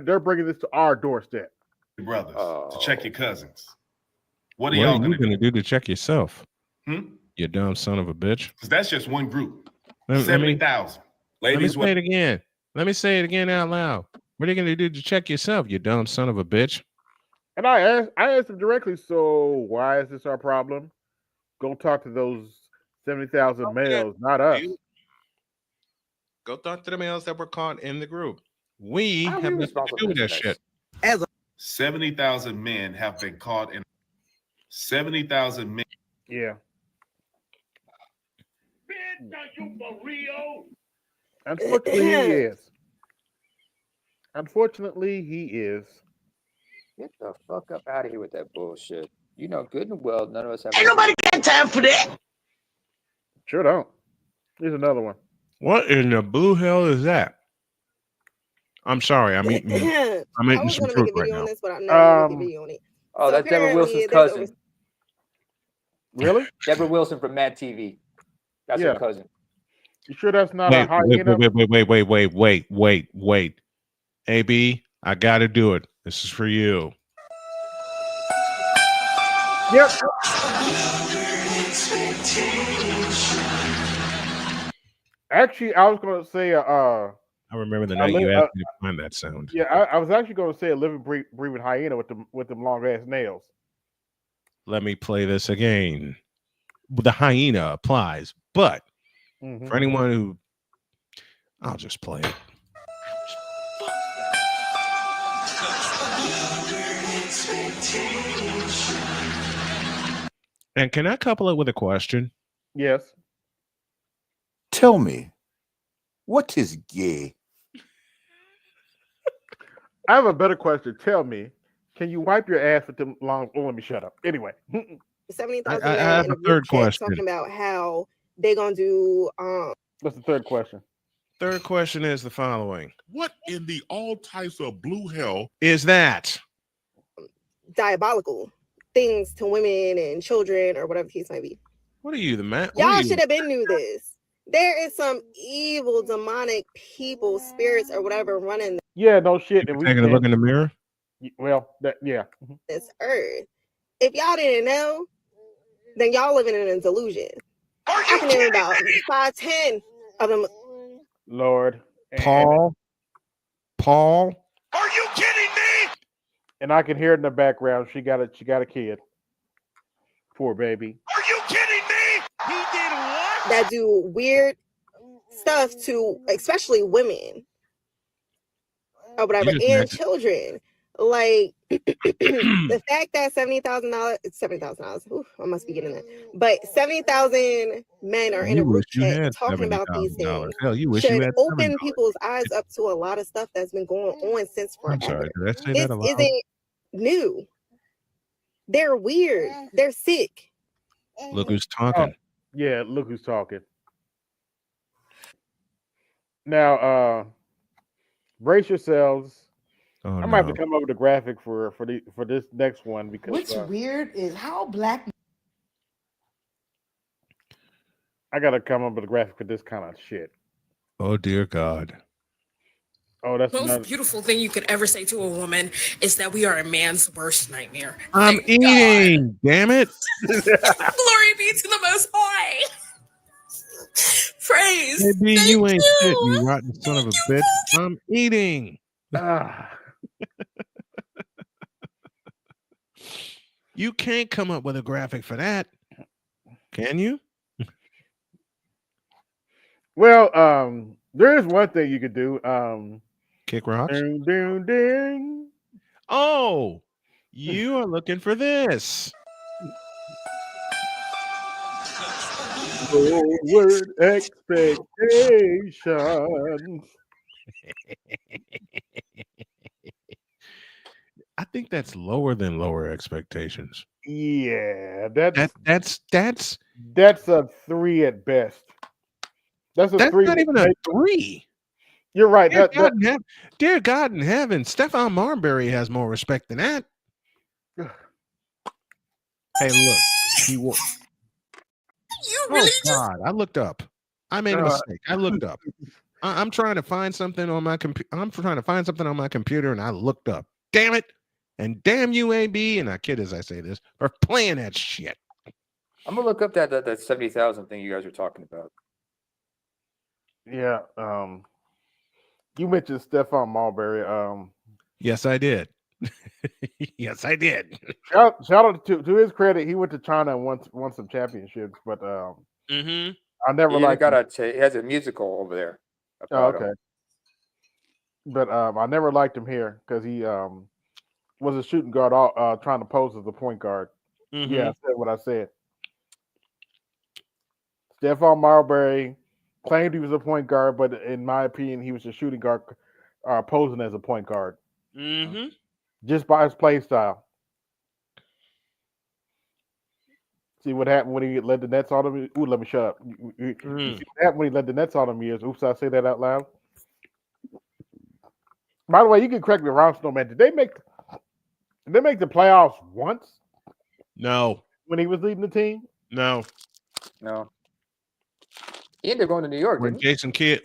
They're bringing this to our doorstep. Brothers, to check your cousins. What are What y'all are you gonna do to check yourself? Hmm? You dumb son of a bitch. Because that's just one group. Let me 70,000. Ladies, say it again. Let me say it again out loud. What are you gonna do to check yourself, you dumb son of a bitch? And I asked him directly. So why is this our problem? Go talk to those 70,000 males, not us. Go talk to the males that were caught in the group. We have nothing to do with that shit. 70,000 men have been caught in 70,000 men. Yeah. Unfortunately, he is. Unfortunately, he is. Get the fuck up out of here with that bullshit. You know good and well, none of us have. Ain't nobody got time for that. Sure don't. Here's another one. What in the blue hell is that? I'm sorry. I'm eating some fruit right now. But I'm not going to make a video on it. Oh, So that's Deborah Wilson's there's cousin. Really? Deborah Wilson from Mad TV. That's her cousin. You sure that's not a hyena? Wait. AB, I gotta do it. This is for you. Yep. Actually, I was going to say I remember the night you asked me to find that sound. Yeah, I was actually going to say a living, breathing hyena with them long ass nails. Let me play this again. The hyena applies, but for anyone who, I'll just play it. And can I couple it with a question? Yes. Tell me, what is gay? I have a better question. Tell me, can you wipe your ass with them long? Oh, let me shut up. Anyway. 70,000 I have a third question. talking about how they're going to do. What's the third question? Third question is the following. What in the all types of blue hell is that? diabolical things to women and children or whatever the case might be. What are you, the man? Y'all should have been knew this. There is some evil, demonic people, spirits, or whatever running Yeah, no shit. And Taking a look in the mirror. Well, yeah. this earth. If y'all didn't know, then y'all living in a delusion. I can name about 5, 10 of them. Lord. Paul. Are you kidding me? And I can hear it in the background. She got a kid. Poor baby. Are you kidding me? He did what? That do weird stuff to especially women or whatever and children. Like the fact that $70,000, I must be getting that, but 70,000 men are in a group chat talking about these things. Hell, you wish should you had open people's eyes up to a lot of stuff that's been going on since forever. I'm sorry, did I say This that aloud? isn't new. They're weird. They're sick. Look who's talking. Yeah, look who's talking. Now, brace yourselves. Oh, I might have to come up with a graphic for this next one because What's weird is how black. I gotta come up with a graphic for this kind of shit. Oh dear God. Oh, that's Most another. beautiful thing you could ever say to a woman is that we are a man's worst nightmare. I'm eating. Damn it. Glory be to the Most High. Praise. Maybe Thank you ain't shit, you. you rotten son of a bitch. I'm eating. You can't come up with a graphic for that, can you? Well, there is one thing you could do. Kick rocks. Ding, ding, ding. Oh, you are looking for this. Forward expectations. I think that's lower than lower expectations. Yeah, that's a 3 at best. That's a 3. Not even a 3. You're right. Dear God in heaven, Stephon Marbury has more respect than that. Hey, look, he won. Oh God, I looked up. I made a mistake. I looked up. I'm trying to find something on my computer. I'm trying to find something on my computer, and I looked up. Damn it! And damn you, AB, and I kid as I say this, for playing that shit. I'm gonna look up that 70,000 thing you guys are talking about. Yeah. You mentioned Stephon Marbury. Yes, I did. Yes, I did. Shout out to his credit, he went to China and won some championships, but I never liked him. He has a musical over there. Oh, okay. But I never liked him here because he was a shooting guard, trying to pose as a point guard. Yeah, I said what I said. Stephon Marbury claimed he was a point guard, but in my opinion, he was a shooting guard posing as a point guard. Just by his play style. See what happened when he led the Nets all them? Ooh, let me shut up. You see what happened when he led the Nets all them years? Oops, I say that out loud. By the way, you can correct me wrong, Snowman. Did they make the playoffs once? No. When he was leading the team? No. He ended up going to New York. When Jason Kidd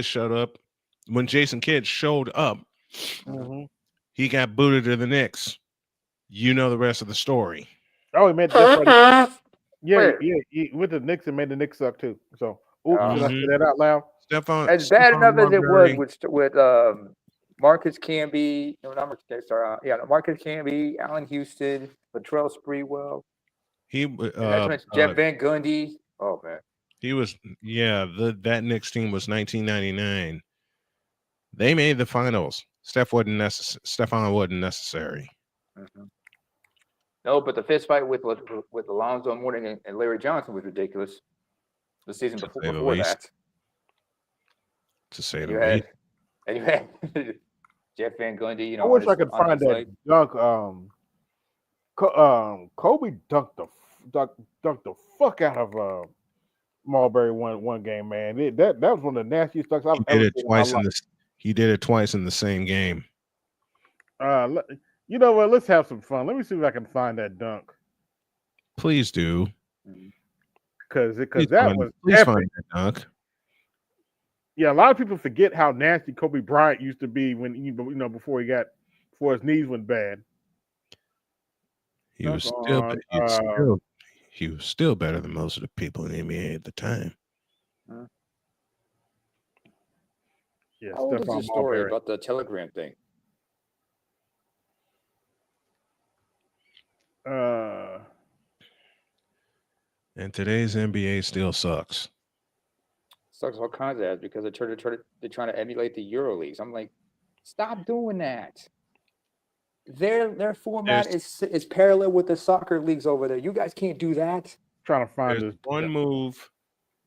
showed up, he got booted to the Knicks. You know the rest of the story. Oh, he meant that's right. He went to the Knicks and made the Knicks suck too. So, should I say that out loud? As bad enough as it was with Marcus Camby, Marcus Camby, Allen Houston, Latrell Sprewell. Jeff Van Gundy. Oh man. He was that Knicks team was 1999. They made the finals. Stephon wasn't necessary. No, but the fist fight with Alonzo Mourning and Larry Johnson was ridiculous. The season before that. To say the least. And you had Jeff Van Gundy. I wish I could find that dunk. Kobe dunked the fuck out of Marbury one game, man. That was one of the nastiest dunks I've ever seen. He did it twice in the same game. You know what? Let's have some fun. Let me see if I can find that dunk. Please do. Because Please that was find epic. that dunk. Yeah, a lot of people forget how nasty Kobe Bryant used to be when before his knees went bad. He was still better than most of the people in the NBA at the time. Yeah, how old is Stephon the story Marbury. about the Telegram thing? And today's NBA still sucks. Sucks all kinds of ass because they're trying to emulate the Euro leagues. I'm like, stop doing that. Their format is parallel with the soccer leagues over there. You guys can't do that. Trying to find There's one move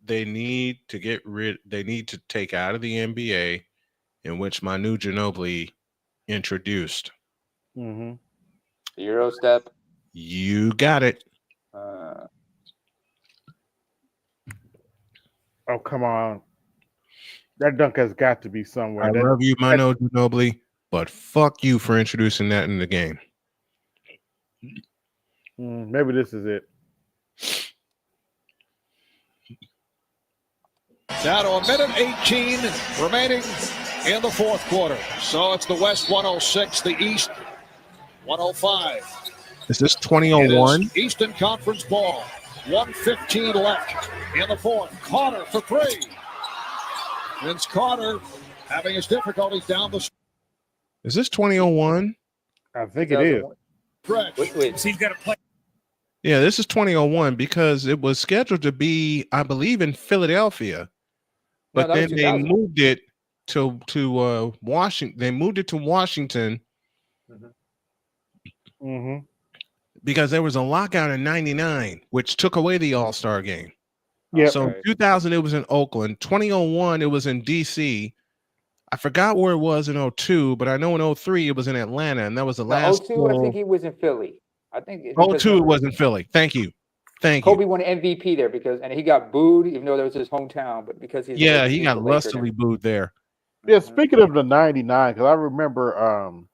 they need to get rid. They need to take out of the NBA, in which Manu Ginobili introduced. Mm-hmm. The Euro step. You got it. Oh, come on. That dunk has got to be somewhere. I love you, Manu Ginobili, but fuck you for introducing that in the game. Maybe this is it. Down to a minute 18 remaining in the fourth quarter. So it's the West 106, the East 105. Is this 2001? It is Eastern Conference ball. 1:15 left in the fourth. Carter for three. Vince Carter having his difficulties down the. Is this 2001? I think it is. Wait. He's got to play. Yeah, this is 2001 because it was scheduled to be, I believe, in Philadelphia, but then they moved it to Washington. They moved it to Washington because there was a lockout in '99, which took away the All-Star game. Yeah. So in 2000 it was in Oakland. 2001 it was in DC. I forgot where it was in 2002, but I know in 2003 it was in Atlanta, and that was the last. 2002, I think he was in Philly. I think 2002 it was in Philly. Thank you. Kobe won MVP there and he got booed, even though that was his hometown. But because he's he got lustily booed there. Yeah, speaking of the '99, because I remember,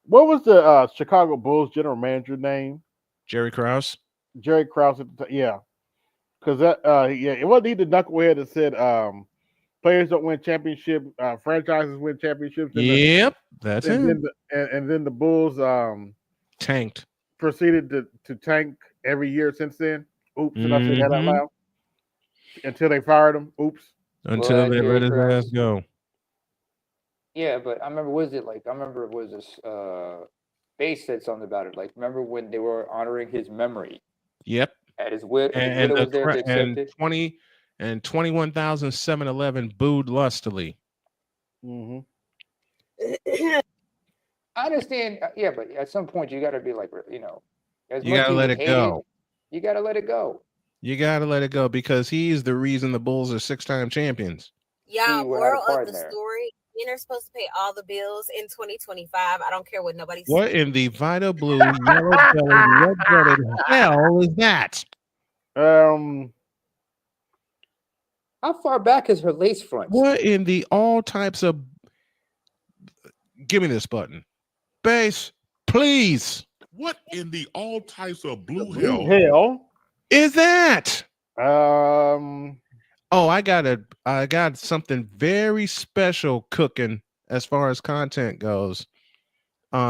what was the Chicago Bulls general manager name? Jerry Krause. Jerry Krause. Yeah, because it wasn't he the knucklehead that said players don't win championship, franchises win championships. That's him. And then the Bulls tanked. Proceeded to tank every year since then. Oops, did I say that out loud? Until they fired him. Oops. Until they let his ass go. Yeah, but I remember, this Base said something about it. Like, remember when they were honoring his memory? Yep. At his widow was there to accept it. 21,711 booed lustily. I understand, yeah, but at some point you got to be like, as you much gotta as let it go. You got to let it go. You got to let it go because he's the reason the Bulls are 6-time champions. Yeah, moral of the story: men are supposed to pay all the bills in 2025. I don't care what nobody says. What in the Vita Blue yellow belly red blooded hell is that? How far back is her lace front? What in the all types of? Give me this button, bass, please. What in the all types of blue hell is that? Oh, I got something very special cooking as far as content goes. You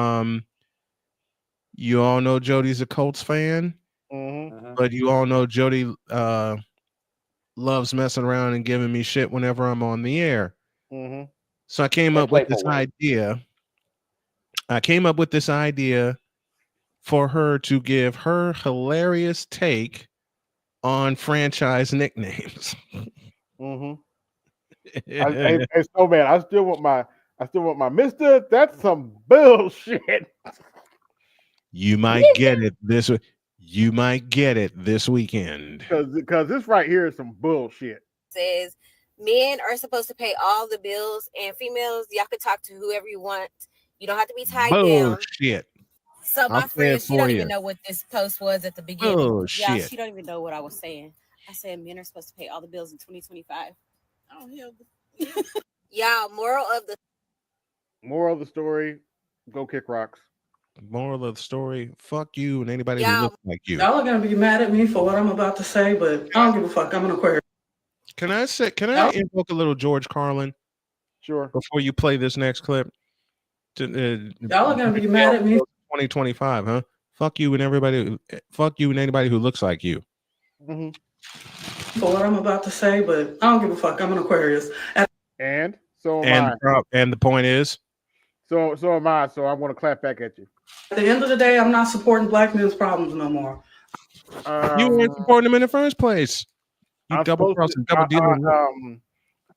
all know Jody's a Colts fan, but you all know Jody loves messing around and giving me shit whenever I'm on the air. So I came up with this idea. For her to give her hilarious take on franchise nicknames. So man, I still want my Mister. That's some bullshit. You might get it this. You might get it this weekend. Because this right here is some bullshit. Says men are supposed to pay all the bills, and females, y'all can talk to whoever you want. You don't have to be tied down. Bullshit. So my friend, she don't even know what this post was at the beginning. Bullshit. Yeah, she don't even know what I was saying. I said men are supposed to pay all the bills in 2025. Oh hell. Yeah, moral of the story: go kick rocks. moral of the story: fuck you and anybody who looks like you. Y'all are gonna be mad at me for what I'm about to say, but I don't give a fuck. I'm an Aquarius. Can I invoke a little George Carlin? Sure. Before you play this next clip, Y'all are gonna be mad at me. 2025, huh? Fuck you and everybody. Fuck you and anybody who looks like you. Mm-hmm. For what I'm about to say, but I don't give a fuck. I'm an Aquarius. And so am I. And the point is, so am I. So I want to clap back at you. At the end of the day, I'm not supporting black men's problems no more. You weren't supporting them in the first place. You double crossing, double dealing.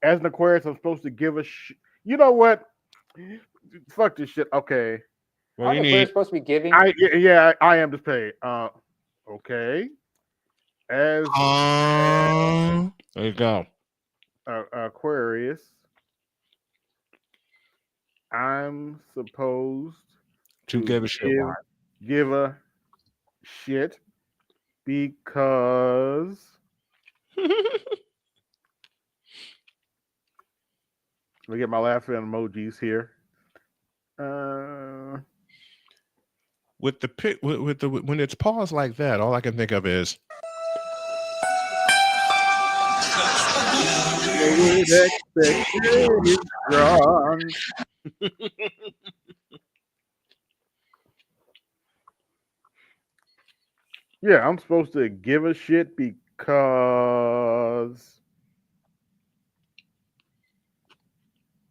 As an Aquarius, I'm supposed to give a you know what? Fuck this shit. Okay. Well, you're supposed to be giving. I am just paid. Okay. As there you go. Aquarius, I'm supposed to give a shit. Why? Give a shit because let me get my laughing emojis here. With the when it's paused like that, all I can think of is yeah, I'm supposed to give a shit because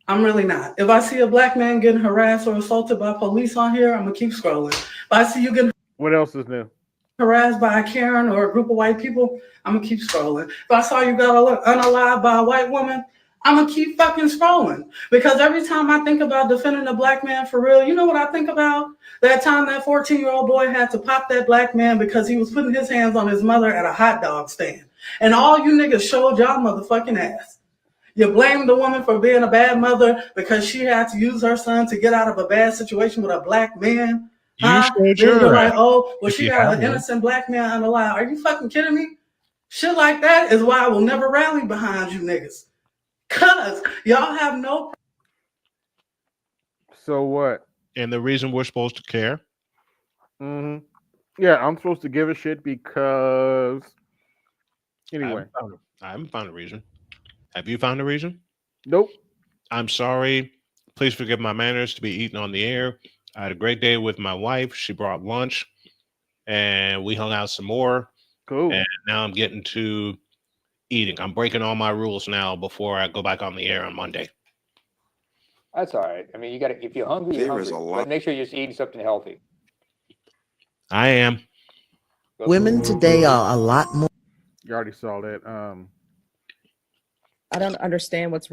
I'm really not. If I see a black man getting harassed or assaulted by police on here, I'm gonna keep scrolling. If I see you getting what else is new? Harassed by a Karen or a group of white people, I'm gonna keep scrolling. If I saw you got unalived by a white woman, I'm gonna keep fucking scrolling. Because every time I think about defending a black man for real, you know what I think about? That time that 14-year-old boy had to pop that black man because he was putting his hands on his mother at a hot dog stand. And all you niggas showed y'all motherfucking ass. You blame the woman for being a bad mother because she had to use her son to get out of a bad situation with a black man. Then you're like, oh, well, she got an innocent black man on the line. Are you fucking kidding me? Shit like that is why I will never rally behind you niggas. Cause y'all have no. So what? And the reason we're supposed to care? Mm-hmm. Yeah, I'm supposed to give a shit because anyway. I haven't found a reason. Have you found a reason? Nope. I'm sorry. Please forgive my manners to be eaten on the air. I had a great day with my wife. She brought lunch and we hung out some more. Cool. And now I'm getting to eating. I'm breaking all my rules now before I go back on the air on Monday. That's all right. I mean, you got to, if you're hungry, you're hungry. But make sure you're just eating something healthy. I am. Women today are a lot more. You already saw that. I don't understand what's.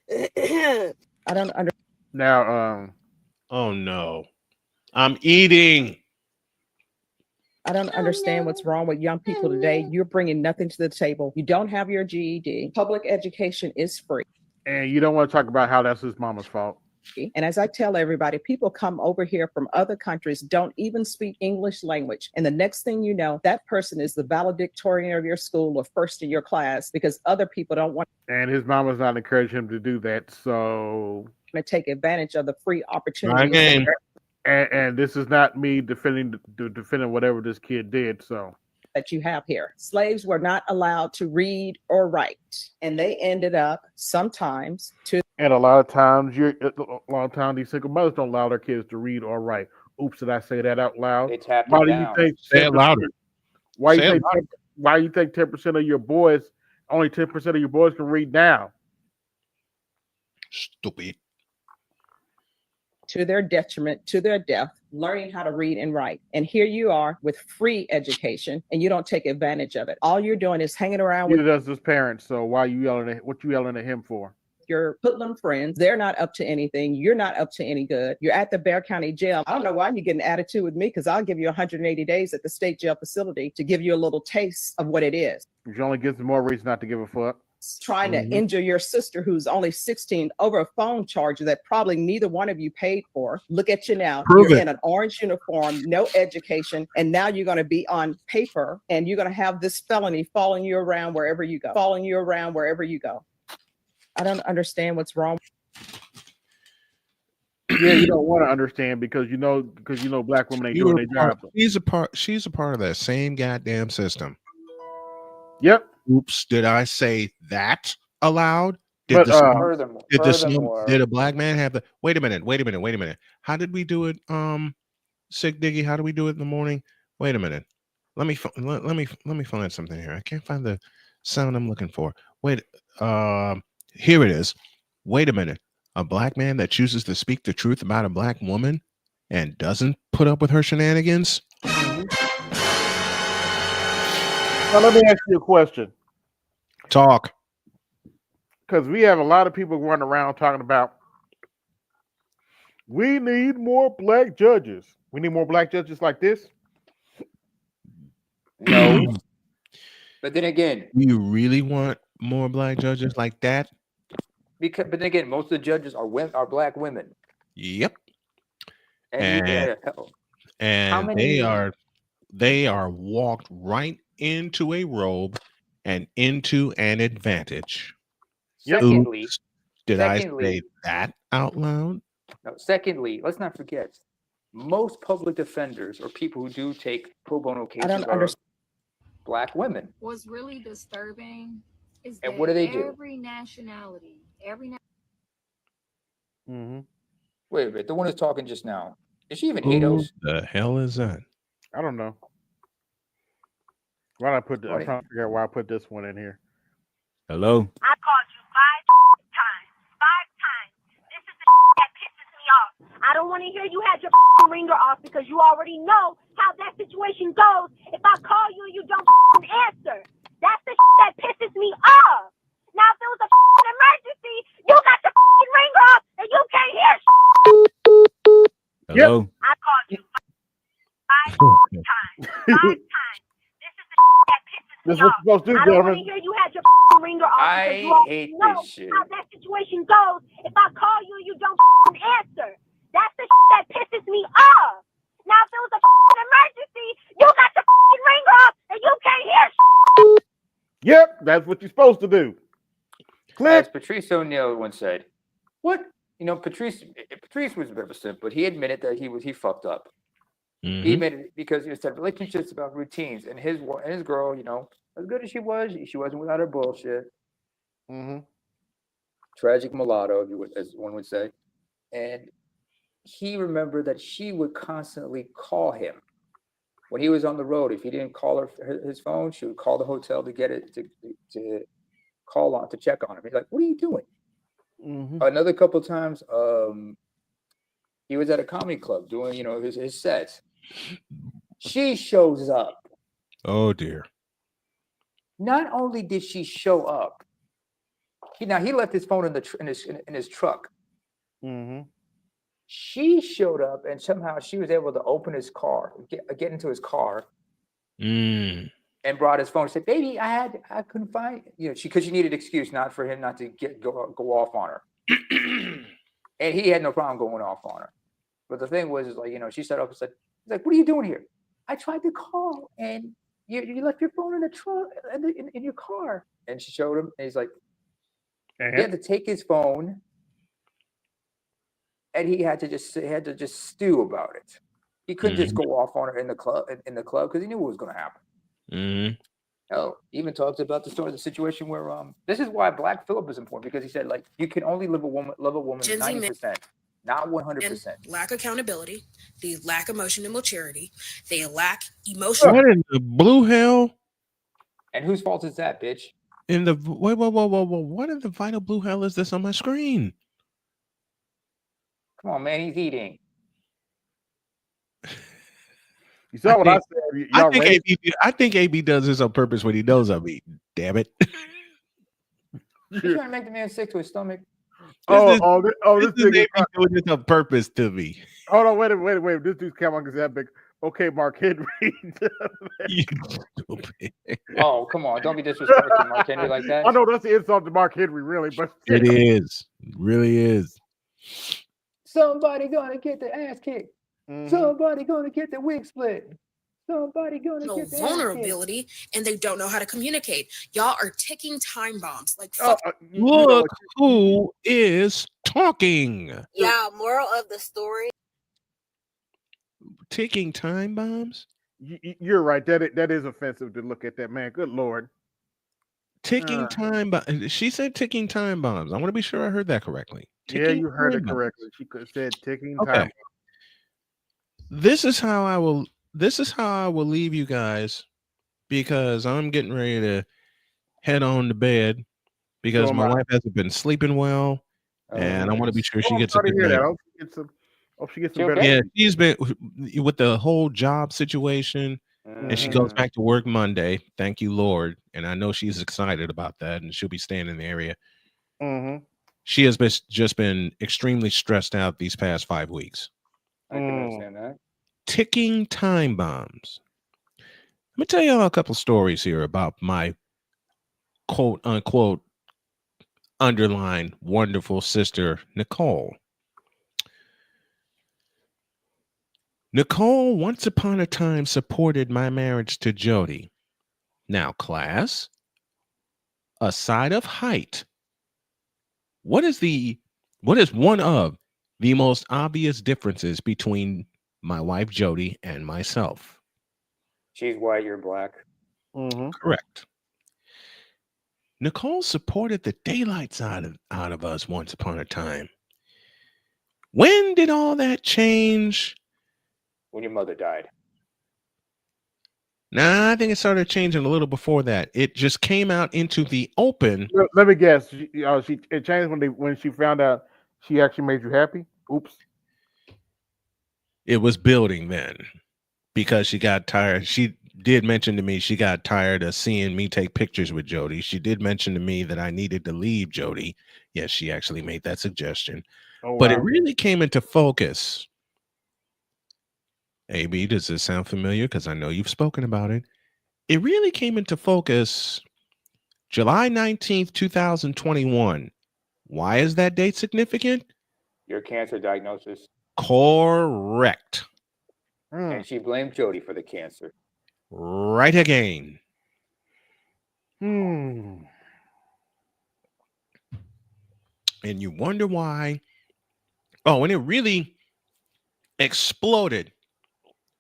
I don't understand. Now, oh no, I'm eating. I don't understand what's wrong with young people today. You're bringing nothing to the table. You don't have your GED. Public education is free. And you don't want to talk about how that's his mama's fault. And as I tell everybody, people come over here from other countries, don't even speak English language. And the next thing you know, that person is the valedictorian of your school or first in your class because other people don't want. And his mama's not encouraging him to do that. So to take advantage of the free opportunity. And this is not me defending whatever this kid did. So that you have here. Slaves were not allowed to read or write, and they ended up sometimes to. And a lot of times, these single mothers don't allow their kids to read or write. Oops, did I say that out loud? They tapped Why it do down. you think? Say it louder. Why you think 10% of your boys, only 10% of your boys can read now? Stupid. To their detriment, to their death, learning how to read and write. And here you are with free education, and you don't take advantage of it. All you're doing is hanging around with. Neither does his parents. So why are you yelling at? What you yelling at him for? Your hoodlum friends, they're not up to anything. You're not up to any good. You're at the Bexar County Jail. I don't know why you're getting an attitude with me because I'll give you 180 days at the state jail facility to give you a little taste of what it is. Which only gives them more reason not to give a fuck. Trying to injure your sister who's only 16 over a phone charge that probably neither one of you paid for. Look at you now. You're in an orange uniform, no education, and now you're going to be on paper and you're going to have this felony following you around wherever you go. I don't understand what's wrong. Yeah, you don't want to understand because you know black women ain't doing their job. She's a part of that same goddamn system. Yep. Oops, did I say that aloud? Did a black man have the wait a minute. How did we do it? Sick Diggy, how do we do it in the morning? Wait a minute. Let me find something here. I can't find the sound I'm looking for. Wait, here it is. Wait a minute. A black man that chooses to speak the truth about a black woman and doesn't put up with her shenanigans? Now let me ask you a question. Talk. Because we have a lot of people running around talking about we need more black judges. We need more black judges like this? No. But then again, do you really want more black judges like that? But then again, most of the judges are black women. Yep. And they are walked right into a robe and into an advantage. Secondly, Oops. Did I say that out loud? No. Secondly, let's not forget, most public defenders or people who do take pro bono cases are black women. What's really disturbing is And that what do they do? every nationality, Wait a minute, the one who's talking just now, is she even Who Hados? the hell is that? I don't know. Why did I put this? I'm trying to figure out why I put this one in here. Hello? I called you 5 times. 5 times. This is the that pisses me off. I don't want to hear you had your ringer off because you already know how that situation goes. If I call you, you don't answer. That's the that pisses me off. Now, if it was a emergency, you got your ringer off and you can't hear. Hello? I called you 5 times. 5 times. This is the that pisses me This is what off. you're supposed to do, I don't want to gentlemen. hear you had your ringer off because you hate already know this shit. how that situation goes. If I call you, you don't answer. That's the that pisses me off. Now, if it was a emergency, you got your ringer off and you can't hear. Yep, that's what you're supposed to do. As Patrice O'Neill once said, "What you know?" Patrice was a bit of a simp, but he admitted that he fucked up. He admitted it because he said relationships about routines, and his girl, you know, as good as she wasn't without her bullshit. Tragic mulatto, as one would say, and he remembered that she would constantly call him when he was on the road. If he didn't call his phone, she would call the hotel to get it to call on to check on him. He's like, "What are you doing?" Another couple of times, he was at a comedy club doing, you know, his sets. She shows up. Oh dear. Not only did she show up, he left his phone in his truck. She showed up, and somehow she was able to open his car, get into his car, and brought his phone. She said, "Baby, I couldn't find," you know, because she needed an excuse not for him not to go off on her, and he had no problem going off on her. But the thing was, is like, you know, she set up and said, "He's like, what are you doing here?" "I tried to call, and you left your phone in the trunk in your car." And she showed him, and he's like, he had to take his phone, and he had to just stew about it. He couldn't just go off on her in the club because he knew what was going to happen. Hell, he even talks about the situation where this is why Black Phillip is important, because he said, like, you can only love a woman Gen Z 90%, not 100%. lack accountability, they lack emotional maturity, they lack emotional. What in the blue hell? And whose fault is that, bitch? In the whoa, what in the vital blue hell is this on my screen? Come on, man, he's eating. You saw what I said. I think AB does this on purpose when he knows I'm eating. Damn it. He's trying to make the man sick to his stomach. This is AB doing this on purpose to me. Hold on, wait. This dude's come on because that big. Okay, Mark Henry. You stupid. Oh, come on. Don't be disrespecting Mark Henry like that. I know that's the insult to Mark Henry, really, but it is. It really is. Somebody gonna get the ass kicked. Somebody gonna get the wig split. Somebody gonna no get their ass kicked. vulnerability, and they don't know how to communicate. Y'all are ticking time bombs. Like Oh, fuck. you know Look what? who is talking. Yeah, moral of the story. Ticking time bombs? You're right. That is offensive to look at that, man. Good Lord. Ticking time bombs. She said ticking time bombs. I want to be sure I heard that correctly. Yeah, Ticking you heard it time bombs. correctly. She could have said ticking Okay. time. This is how I will leave you guys, because I'm getting ready to head on to bed because So am my I. wife hasn't been sleeping well, and I want to be sure Oh, she I'm gets a sorry to good hear that. night. Hope she gets some She better okay? Yeah, sleep. she's been with the whole job situation, and she goes Mm. back to work Monday. Thank you, Lord. And I know she's excited about that, and she'll be staying in the area. Mm-hmm. She has just been extremely stressed out these past 5 weeks. I can understand that. Ticking time bombs. Let me tell y'all a couple stories here about my quote unquote underline wonderful sister, Nicole. Nicole once upon a time supported my marriage to Jody. Now, class, aside of height, what is one of the most obvious differences between my wife Jody and myself? She's white, you're black. Mm-hmm. Correct. Nicole supported the daylights out of us once upon a time. When did all that change? When your mother died. Nah, I think it started changing a little before that. It just came out into the open. Let me guess. It changed when she found out she actually made you happy. Oops. It was building then, because she got tired. She did mention to me she got tired of seeing me take pictures with Jody. She did mention to me that I needed to leave Jody. Yes, she actually made that suggestion. Oh, But it wow. really came into focus. AB, does this sound familiar? Because I know you've spoken about it. It really came into focus July 19th, 2021. Why is that date significant? Your cancer diagnosis. Correct. And she blamed Jody for the cancer. Right again. Hmm. And you wonder why. Oh, and it really exploded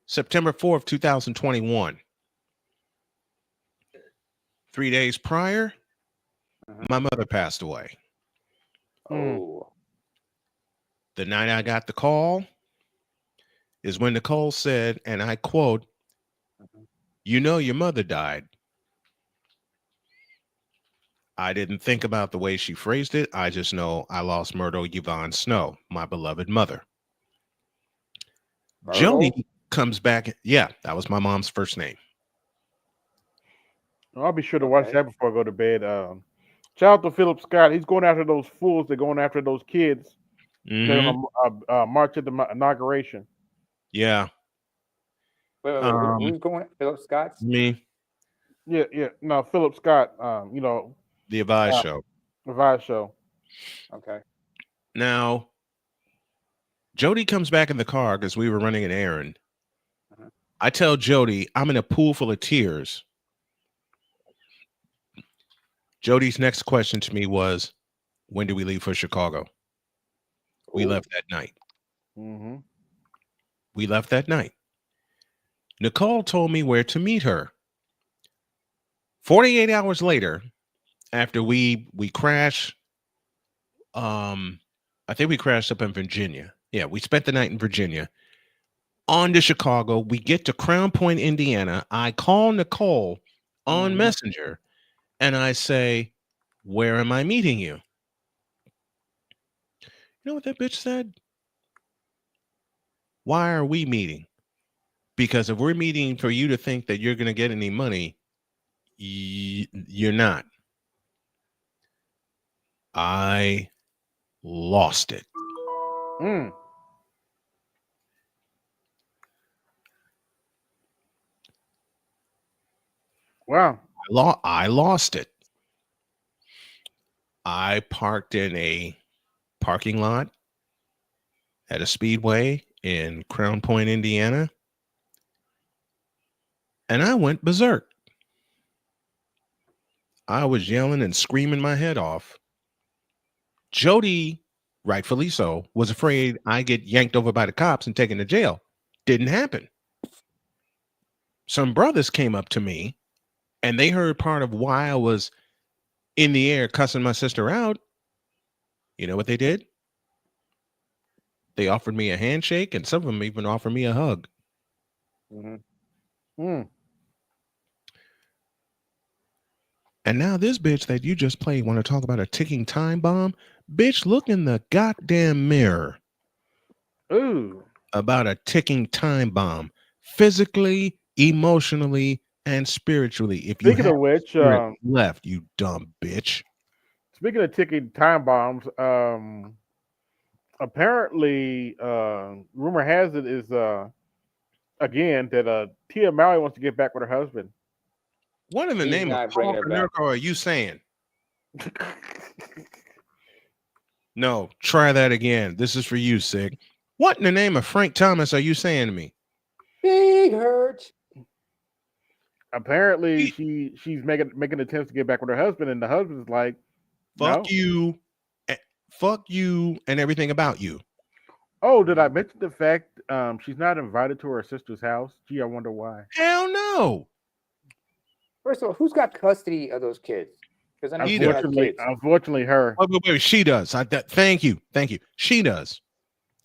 September 4th, 2021. 3 days prior, my mother passed away. Oh. The night I got the call is when Nicole said, and I quote, "You know your mother died." I didn't think about the way she phrased it. I just know I lost Myrtle Yvonne Snow, my beloved mother. Myrtle? Jody comes back. Yeah, that was my mom's first name. I'll be sure to watch that before I go to bed. Shout out to Philip Scott. He's going after those fools. They're going after those kids. They're gonna march at the inauguration. Yeah. Wait, who's going? Philip Scott? Me. Yeah. No, Philip Scott. The Advice Show. Advice Show. Okay. Now, Jody comes back in the car because we were running an errand. I tell Jody I'm in a pool full of tears. Jody's next question to me was, when do we leave for Chicago? We left that night. Mm-hmm. We left that night. Nicole told me where to meet her. 48 hours later, after we crashed, I think we crashed up in Virginia. Yeah, we spent the night in Virginia. On to Chicago. We get to Crown Point, Indiana. I call Nicole on Messenger and I say, where am I meeting you? You know what that bitch said? Why are we meeting? Because if we're meeting for you to think that you're going to get any money, you're not. I lost it. Wow. I lost it. I parked in a parking lot at a speedway in Crown Point, Indiana. And I went berserk. I was yelling and screaming my head off. Jody, rightfully so, was afraid I get yanked over by the cops and taken to jail. Didn't happen. Some brothers came up to me and they heard part of why I was in the air cussing my sister out. You know what they did? They offered me a handshake, and some of them even offered me a hug. Mm-hmm. And now this bitch that you just played want to talk about a ticking time bomb? Bitch, look in the goddamn mirror. Ooh. About a ticking time bomb. Physically, emotionally, and spiritually. If you Speaking have of which, spirit left, you dumb bitch. Speaking of ticking time bombs, apparently, rumor has it is again that Tia Mowry wants to get back with her husband. What in the He's name of not bringing Paul it back. Canurco are you saying? No, try that again. This is for you, Sig. What in the name of Frank Thomas are you saying to me? Big hurt. Apparently, she's making attempts to get back with her husband, and the husband's like, Fuck "No." you. Fuck you and everything about you. Oh, did I mention the fact she's not invited to her sister's house? Gee, I wonder why. Hell no. First of all, who's got custody of those kids? Because I know she has kids. Unfortunately, her. Wait, she does. Thank you. She does.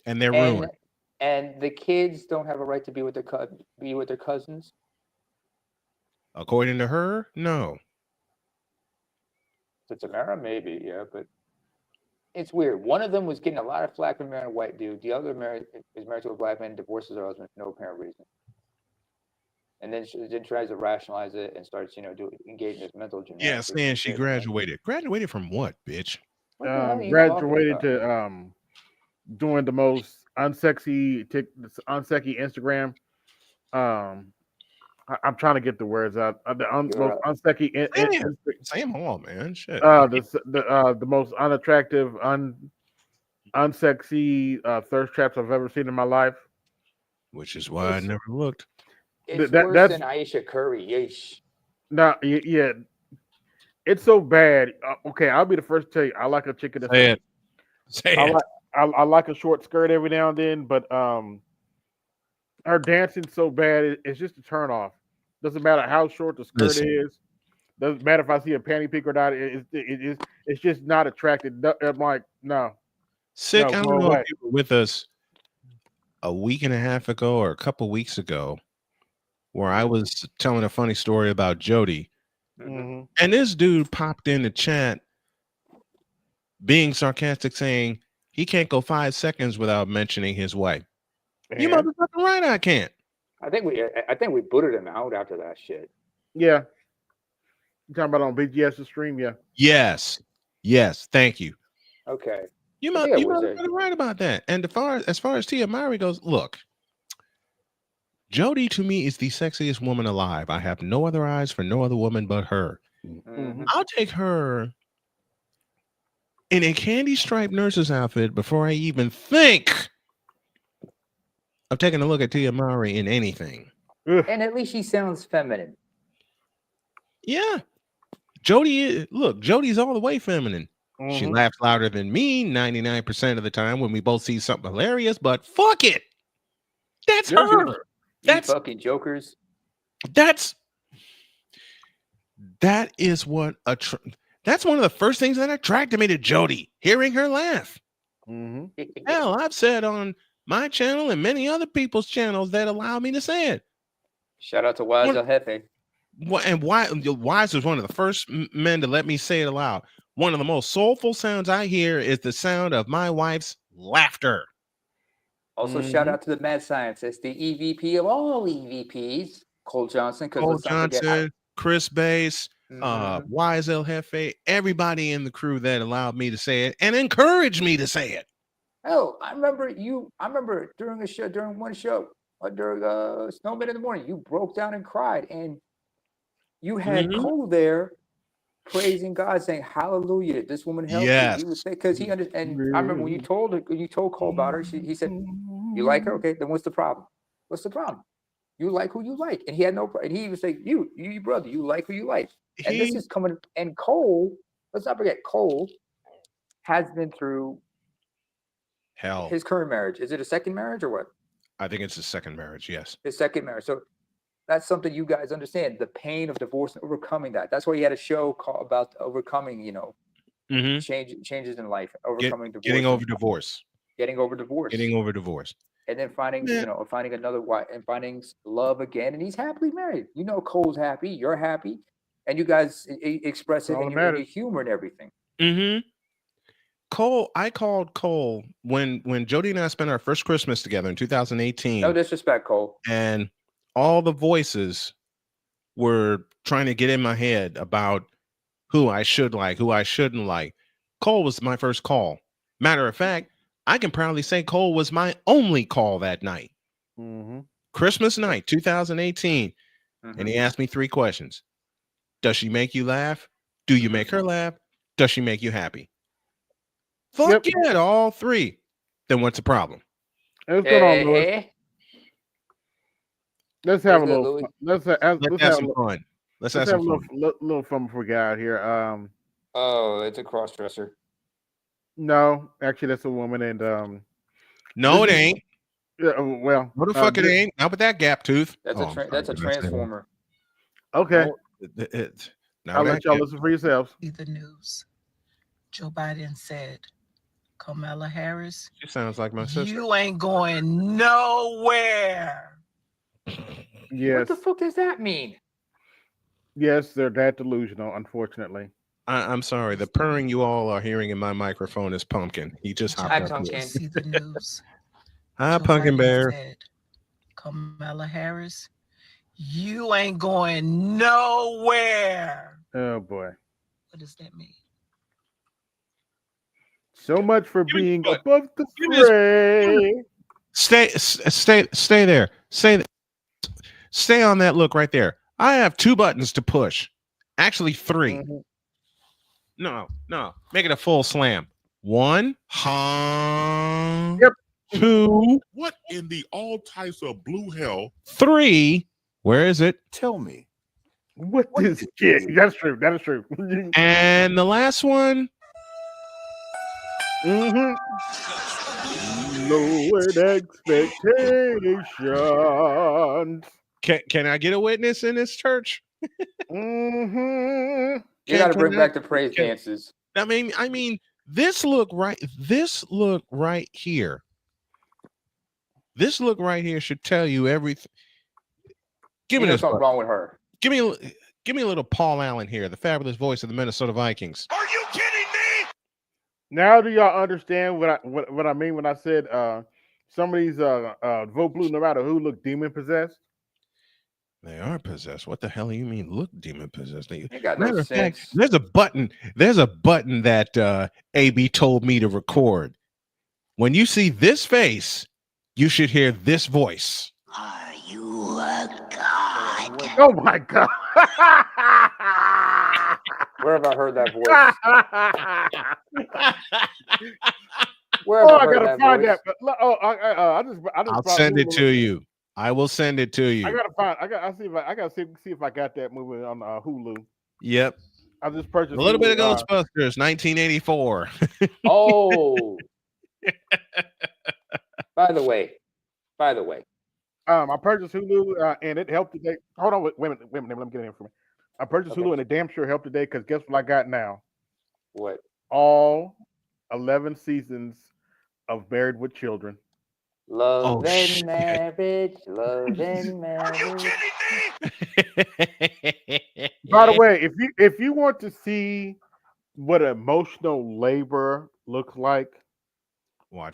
And they're ruined. And the kids don't have a right to be with their cousins. According to her, no. To Tamara, maybe, yeah, but it's weird. One of them was getting a lot of flack from marrying a white dude. The other is married to a black man, divorces her husband for no apparent reason. And then she then tries to rationalize it and starts, engaging this mental gymnastics. Yeah, saying she graduated. Graduated from what, bitch? What the hell are you Graduated talking to doing the most unsexy Instagram. I'm trying to get the words out. The most unsexy. Say them all, man. Shit. The most unattractive, unsexy thirst traps I've ever seen in my life. Which is why I never looked. It's worse than Aisha Curry. Yeesh. No, yeah, it's so bad. Okay, I'll be the first to tell you. I like a chicken. Say it. I like a short skirt every now and then, but her dancing's so bad. It's just a turn off. Doesn't matter how short the skirt is. Doesn't matter if I see a panty peek or not. It's just not attractive. I'm like, no. Sick. No, I don't know if you were with us a week and a half ago or a couple weeks ago, where I was telling a funny story about Jody. Mm-hmm. And this dude popped in the chat being sarcastic, saying he can't go 5 seconds without mentioning his wife. And? You motherfucking right, I can't. I think we booted him out after that shit. Yeah. You talking about on BGS's stream? Yeah. Yes. Thank you. Okay. You motherfucking right about that. And as far as Tia Mowry goes, look, Jody to me is the sexiest woman alive. I have no other eyes for no other woman but her. Mm-hmm. I'll take her in a candy striped nurse's outfit before I even think of taking a look at Tia Mowry in anything. And at least she sounds feminine. Yeah. Jody's all the way feminine. Mm-hmm. She laughs louder than me 99% of the time when we both see something hilarious, but fuck it. That's her. That's fucking jokers. That is what that's one of the first things that attracted me to Jody, hearing her laugh. Mm-hmm. Hell, I've said on my channel and many other people's channels that allow me to say it. Shout out to Wise El Jefe. And Wise was one of the first men to let me say it aloud. One of the most soulful sounds I hear is the sound of my wife's laughter. Also, shout out to the mad scientist, the EVP of all EVPs, Cole Johnson. Cole Johnson, Chris Bass, Wise El Jefe, everybody in the crew that allowed me to say it and encouraged me to say it. Oh, I remember during one show, during Snowman in the Morning, you broke down and cried, and you had Cole there praising God, saying, "Hallelujah, this woman helped you." He would say, because he understood. And I remember when you told Cole about her, he said, "You like her? Okay, then what's the problem? What's the problem?" You like who you like, and he had no. And he was like, you brother, you like who you like, and this is coming. And Cole, let's not forget, Cole has been through hell. His current marriage. Is it a second marriage or what? I think it's his second marriage. Yes. His second marriage. So that's something you guys understand, the pain of divorce and overcoming that. That's why he had a show called about overcoming, changes in life, overcoming divorce. Getting over divorce. Getting over divorce. Getting over divorce. And then finding, finding another wife and finding love again. And he's happily married. Cole's happy. You're happy. And you guys express it in your humor and everything. Mm-hmm. Cole, I called Cole when Jody and I spent our first Christmas together in 2018. No disrespect, Cole. And all the voices were trying to get in my head about who I should like, who I shouldn't like. Cole was my first call. Matter of fact, I can proudly say Cole was my only call that night. Mm-hmm. Christmas night, 2018. Mm-hmm. And he asked me 3 questions. Does she make you laugh? Do you make her laugh? Does she make you happy? Fuck yeah, all 3. Then what's the problem? What's going on, Louis? Let's have a little fun. Let's have some fun. Let's have some a little fun before we get out here. Oh, it's a cross-dresser. No, actually, that's a woman, and no, it ain't. Yeah, well, what the fuck it ain't? Not with that gap tooth. That's a transformer. Okay. I'll let y'all listen for yourselves. The news. Joe Biden said, Kamala Harris, she sounds like my sister. You ain't going nowhere. Yes. What the fuck does that mean? Yes, they're that delusional, unfortunately. I'm sorry. The purring you all are hearing in my microphone is Pumpkin. He just hopped Hi, up. Pumpkin. See the news. Hi, Pumpkin Bear. Said, Kamala Harris, you ain't going nowhere. Oh boy. What does that mean? So much for being above the fray. Stay there. Stay on that look right there. I have 2 buttons to push. Actually 3. Mm-hmm. No. Make it a full slam. 1. Yep. 2. What in the all types of blue hell? 3. Where is it? Tell me. What is it? That's true. That is true. And the last one. Mm-hmm. Lowered expectations. Can I get a witness in this church? Mm-hmm. You got to bring back the praise dances. I mean, this look right here. This look right here should tell you everything. Give me this. Something wrong with her. Give me a little Paul Allen here, the fabulous voice of the Minnesota Vikings. Are you kidding me? Now do y'all understand what I mean when I said some of these vote blue no matter who look demon possessed? They are possessed. What the hell do you mean look demon possessed? You got no sense. There's a button that AB told me to record. When you see this face, you should hear this voice. Are you a god? Oh my god. Where have I heard that voice? I gotta find that. I'll send it to you. I will send it to you. I gotta see if I got that movie on Hulu. Yep. I just purchased a little bit of Ghostbusters, 1984. Oh. By the way. I purchased Hulu and it helped today. Hold on, wait a minute, let me get in for me. I purchased Hulu and it damn sure helped today because guess what I got now? What? All 11 seasons of Married with Children. Love and marriage. Are you kidding me? By the way, if you want to see what emotional labor looks like,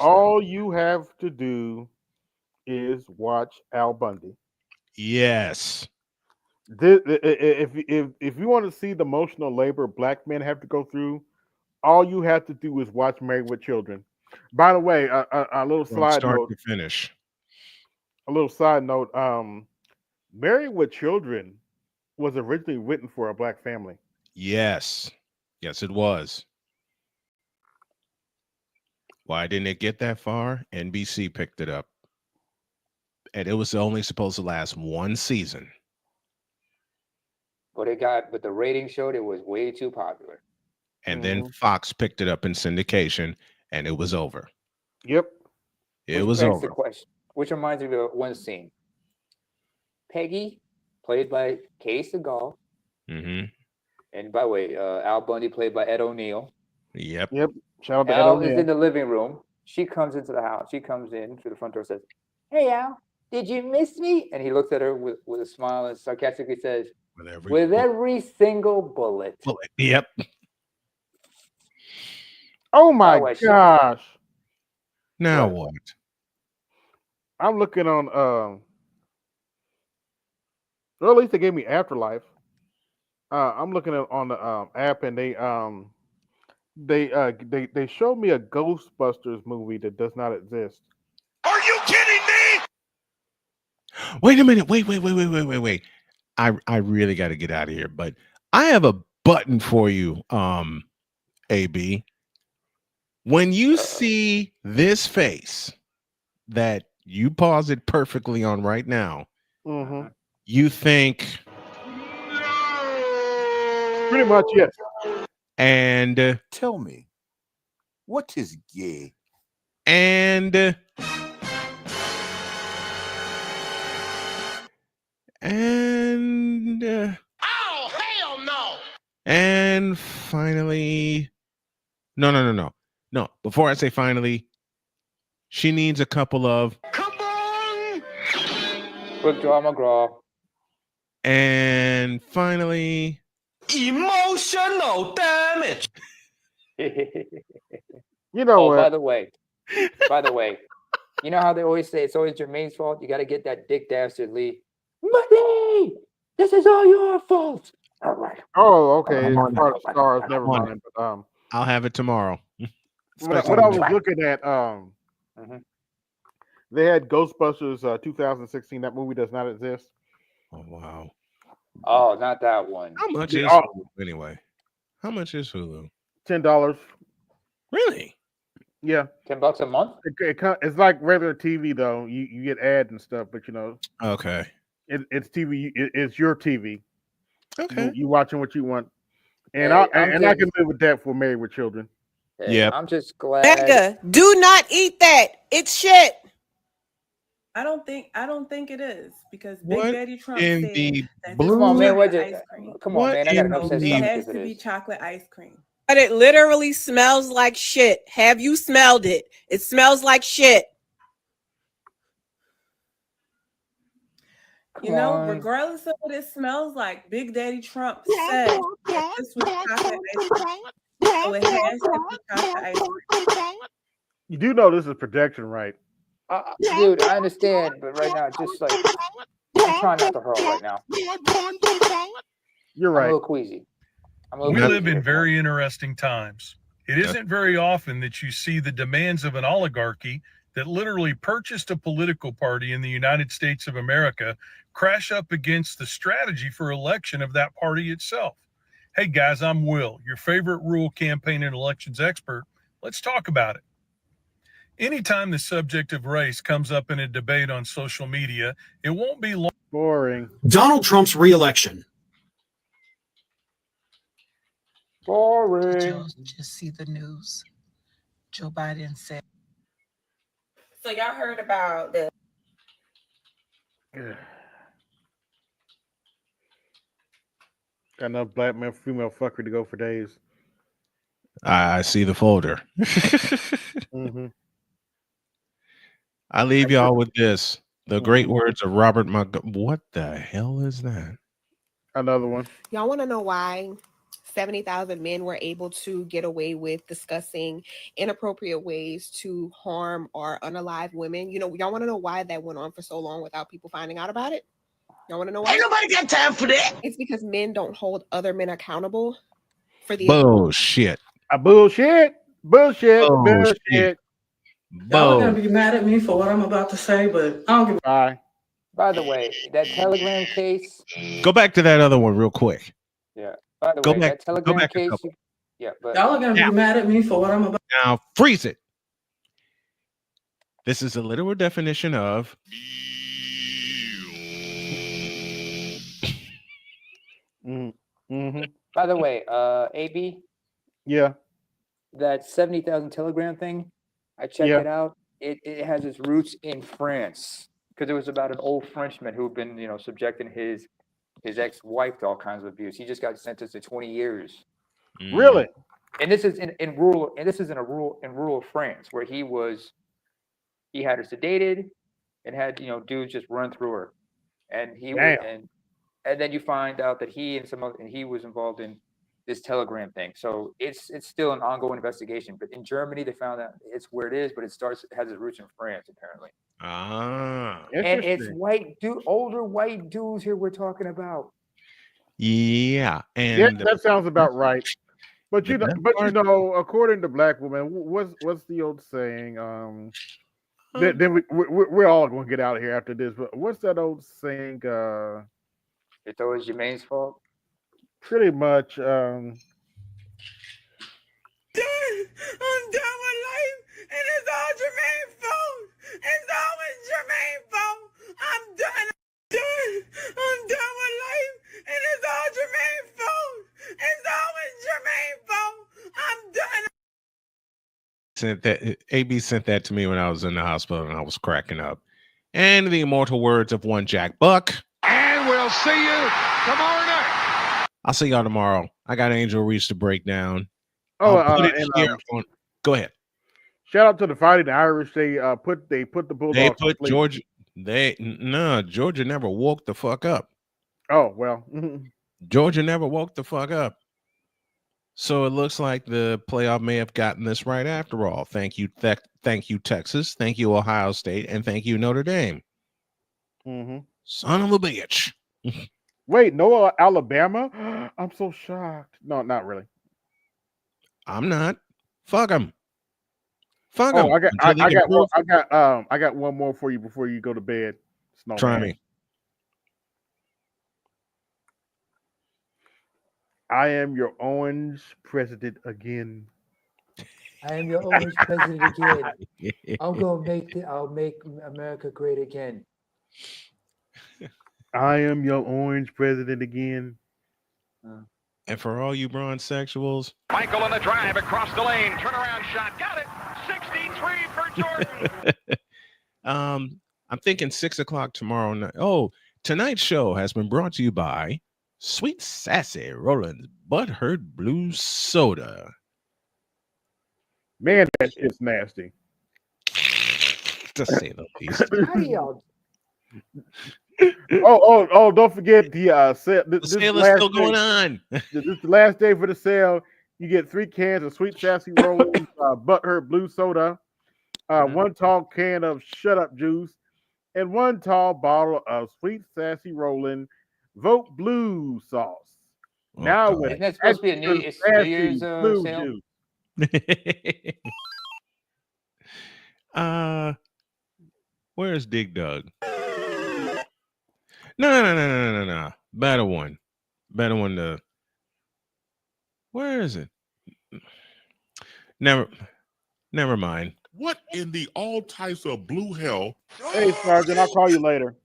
all you have to do is watch Al Bundy. Yes. If you want to see the emotional labor black men have to go through, all you have to do is watch Married with Children. By the way, a little side note. To finish. A little side note. Married with Children was originally written for a black family. Yes, it was. Why didn't it get that far? NBC picked it up. and it was only supposed to last one season. But the rating showed it was way too popular. And then Fox picked it up in syndication, and it was over. Yep. It Which was begs over. the question, which reminds me of one scene. Peggy, played by Kay Segal. Mm-hmm. And by the way, Al Bundy, played by Ed O'Neill. Yep. Yep. Shout out to Ed Al is O'Neill. in the living room. She comes into the house. She comes in through the front door and says, "Hey, Al, did you miss me?" And he looks at her with a smile and sarcastically says, With every single bullet. Yep. Oh my gosh. Now what? I'm looking on or at least they gave me Afterlife. I'm looking at on the app, and they showed me a Ghostbusters movie that does not exist. Are you kidding me? Wait a minute. Wait. I really got to get out of here, but I have a button for you, AB. When you see this face that you pause it perfectly on right now, Mm-hmm. you think Pretty much, yes. And tell me, what is gay? And Oh, hell no. And finally, no. Before I say finally, she needs a couple of quick draw McGraw. And finally, emotional damage. You know what? By the way, you know how they always say it's always Jermaine's fault? You got to get that dick dastardly. Money! This is all your fault. All right. Oh, okay. It's part of Stars. Never mind. But I'll have it tomorrow. what I was looking at, they had Ghostbusters 2016. That movie does not exist. Oh wow. Oh, not that one. How much is Hulu anyway? How much is Hulu? $10. Really? Yeah. $10 a month? It's like regular TV though. You get ads and stuff, but you know. Okay. It's TV. It's your TV. Okay. You watching what you want, and Hey, I can live with that for Married with Children. Hey, Yeah. I'm just glad. Becca, do not eat that. It's shit. I don't think it is because Big What Daddy Trump in said the that blue- Come on, man. ice cream. Come on, man. I got enough sense It not has because to of be this. chocolate ice cream. But it literally smells like shit. Have you smelled it? It smells like shit. You know, regardless of what it smells like, Big Daddy Trump said that this was chocolate ice cream. So it has to be chocolate ice cream. You do know this is protection, right? Dude, I understand, but right now, just like I'm trying not to hurl right now. You're I'm right. a little queasy. We live in very interesting times. It isn't very often that you see the demands of an oligarchy that literally purchased a political party in the United States of America crash up against the strategy for election of that party itself. Hey guys, I'm Will, your favorite rural campaign and elections expert. Let's talk about it. Anytime the subject of race comes up in a debate on social media, it won't be long. Boring. Donald Trump's reelection. Boring. Just see the news. Joe Biden said. So y'all heard about the Got enough black man, female fuckery to go for days. I see the folder. Mm-hmm. I leave y'all with this. The great words of Robert Montgomery. What the hell is that? Another one. Y'all want to know why 70,000 men were able to get away with discussing inappropriate ways to harm or unalive women? You know, y'all want to know why that went on for so long without people finding out about it? Y'all want to know why? Ain't nobody got time for that. It's because men don't hold other men accountable for the Bullshit. Bullshit. Y'all are gonna be mad at me for what I'm about to say, but I don't give a bye. By the way, that Telegram case. Go back to that other one real quick. Yeah. By the Go way, back- that Telegram go back a case. couple. Yeah, but Y'all are gonna be mad at me for what I'm about. Now freeze it. This is a literal definition of Mm-hmm. By the way, AB, Yeah. that 70,000 Telegram thing, I checked it out. It has its roots in France because it was about an old Frenchman who'd been, subjecting his ex-wife to all kinds of abuse. He just got sentenced to 20 years. Really? And this is in rural France where he had her sedated and had dudes just run through her, and Damn. and then you find out that he was involved in this Telegram thing. So it's still an ongoing investigation. But in Germany, they found out it's where it is, but it has its roots in France apparently. Ah, and it's older white dudes here we're talking about. yeah, and Yeah, that sounds about right. But the best part- according to Black women, what's the old saying? Then we're all going to get out of here after this. But what's that old saying? It's always Jermaine's fault. Pretty much. I'm done with life, and it's all Jermaine's fault. It's always Jermaine's fault. I'm done. I'm done with life, and it's all Jermaine's fault. It's always Jermaine's fault. I'm done. AB sent that to me when I was in the hospital and I was cracking up. And the immortal words of one Jack Buck. And we'll see you tomorrow night. I'll see y'all tomorrow. I got Angel Reach to break down. Oh, I'll put it and, here go ahead. Shout out to the Fighting Irish. They put the Bulldogs. They put Georgia. Georgia never woke the fuck up. Oh well. Georgia never woke the fuck up. So it looks like the playoff may have gotten this right after all. Thank you, thank you, Texas. Thank you, Ohio State, and thank you, Notre Dame. Mm-hmm. Son of a bitch. Wait, no, Alabama? I'm so shocked. No, not really. I'm not. Fuck them. Fuck them. I got one more for you before you go to bed. Snowman. Try me. I am your orange president again. I am your orange president again. I'll make America great again. I am your orange president again. And for all you bronzexuals, Michael on the drive across the lane, turnaround shot, got it. 63 for Jordan. I'm thinking 6 o'clock tomorrow night. Oh, tonight's show has been brought to you by Sweet Sassy Rollins Butthurt Blue Soda. Man, that shit's nasty. To say the least. Don't forget the sale. The sale is still going on. This is the last day for the sale. You get 3 cans of Sweet Sassy Rollins Butthurt Blue Soda, 1 tall can of Shut Up Juice, and 1 tall bottle of Sweet Sassy Rollins Vote Blue sauce. Now with isn't that supposed to be a New Year's blue sale? juice. Where's Dig Dug? No. Better one. To. Where is it? Never mind. What in the all types of blue hell? Hey, Sergeant, I'll call you later.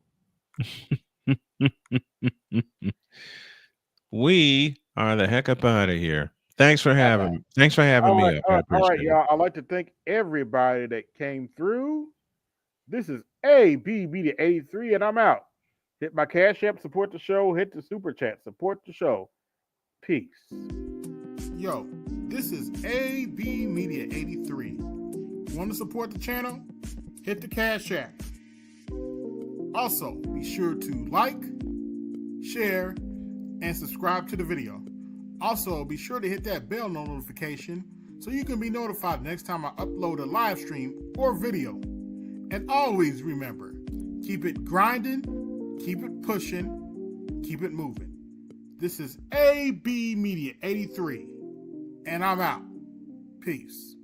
We are the heck up out of here. Thanks for having me. Thanks for having me up. I All appreciate right, it. y'all. I'd like to thank everybody that came through. This is AB Media 83, and I'm out. Hit my Cash App, support the show. Hit the Super Chat, support the show. Peace. Yo, this is AB Media 83. Want to support the channel? Hit the Cash App. Also, be sure to like, share, and subscribe to the video. Also, be sure to hit that bell notification so you can be notified next time I upload a live stream or video. And always remember, keep it grinding, keep it pushing, keep it moving. This is AB Media 83, and I'm out. Peace.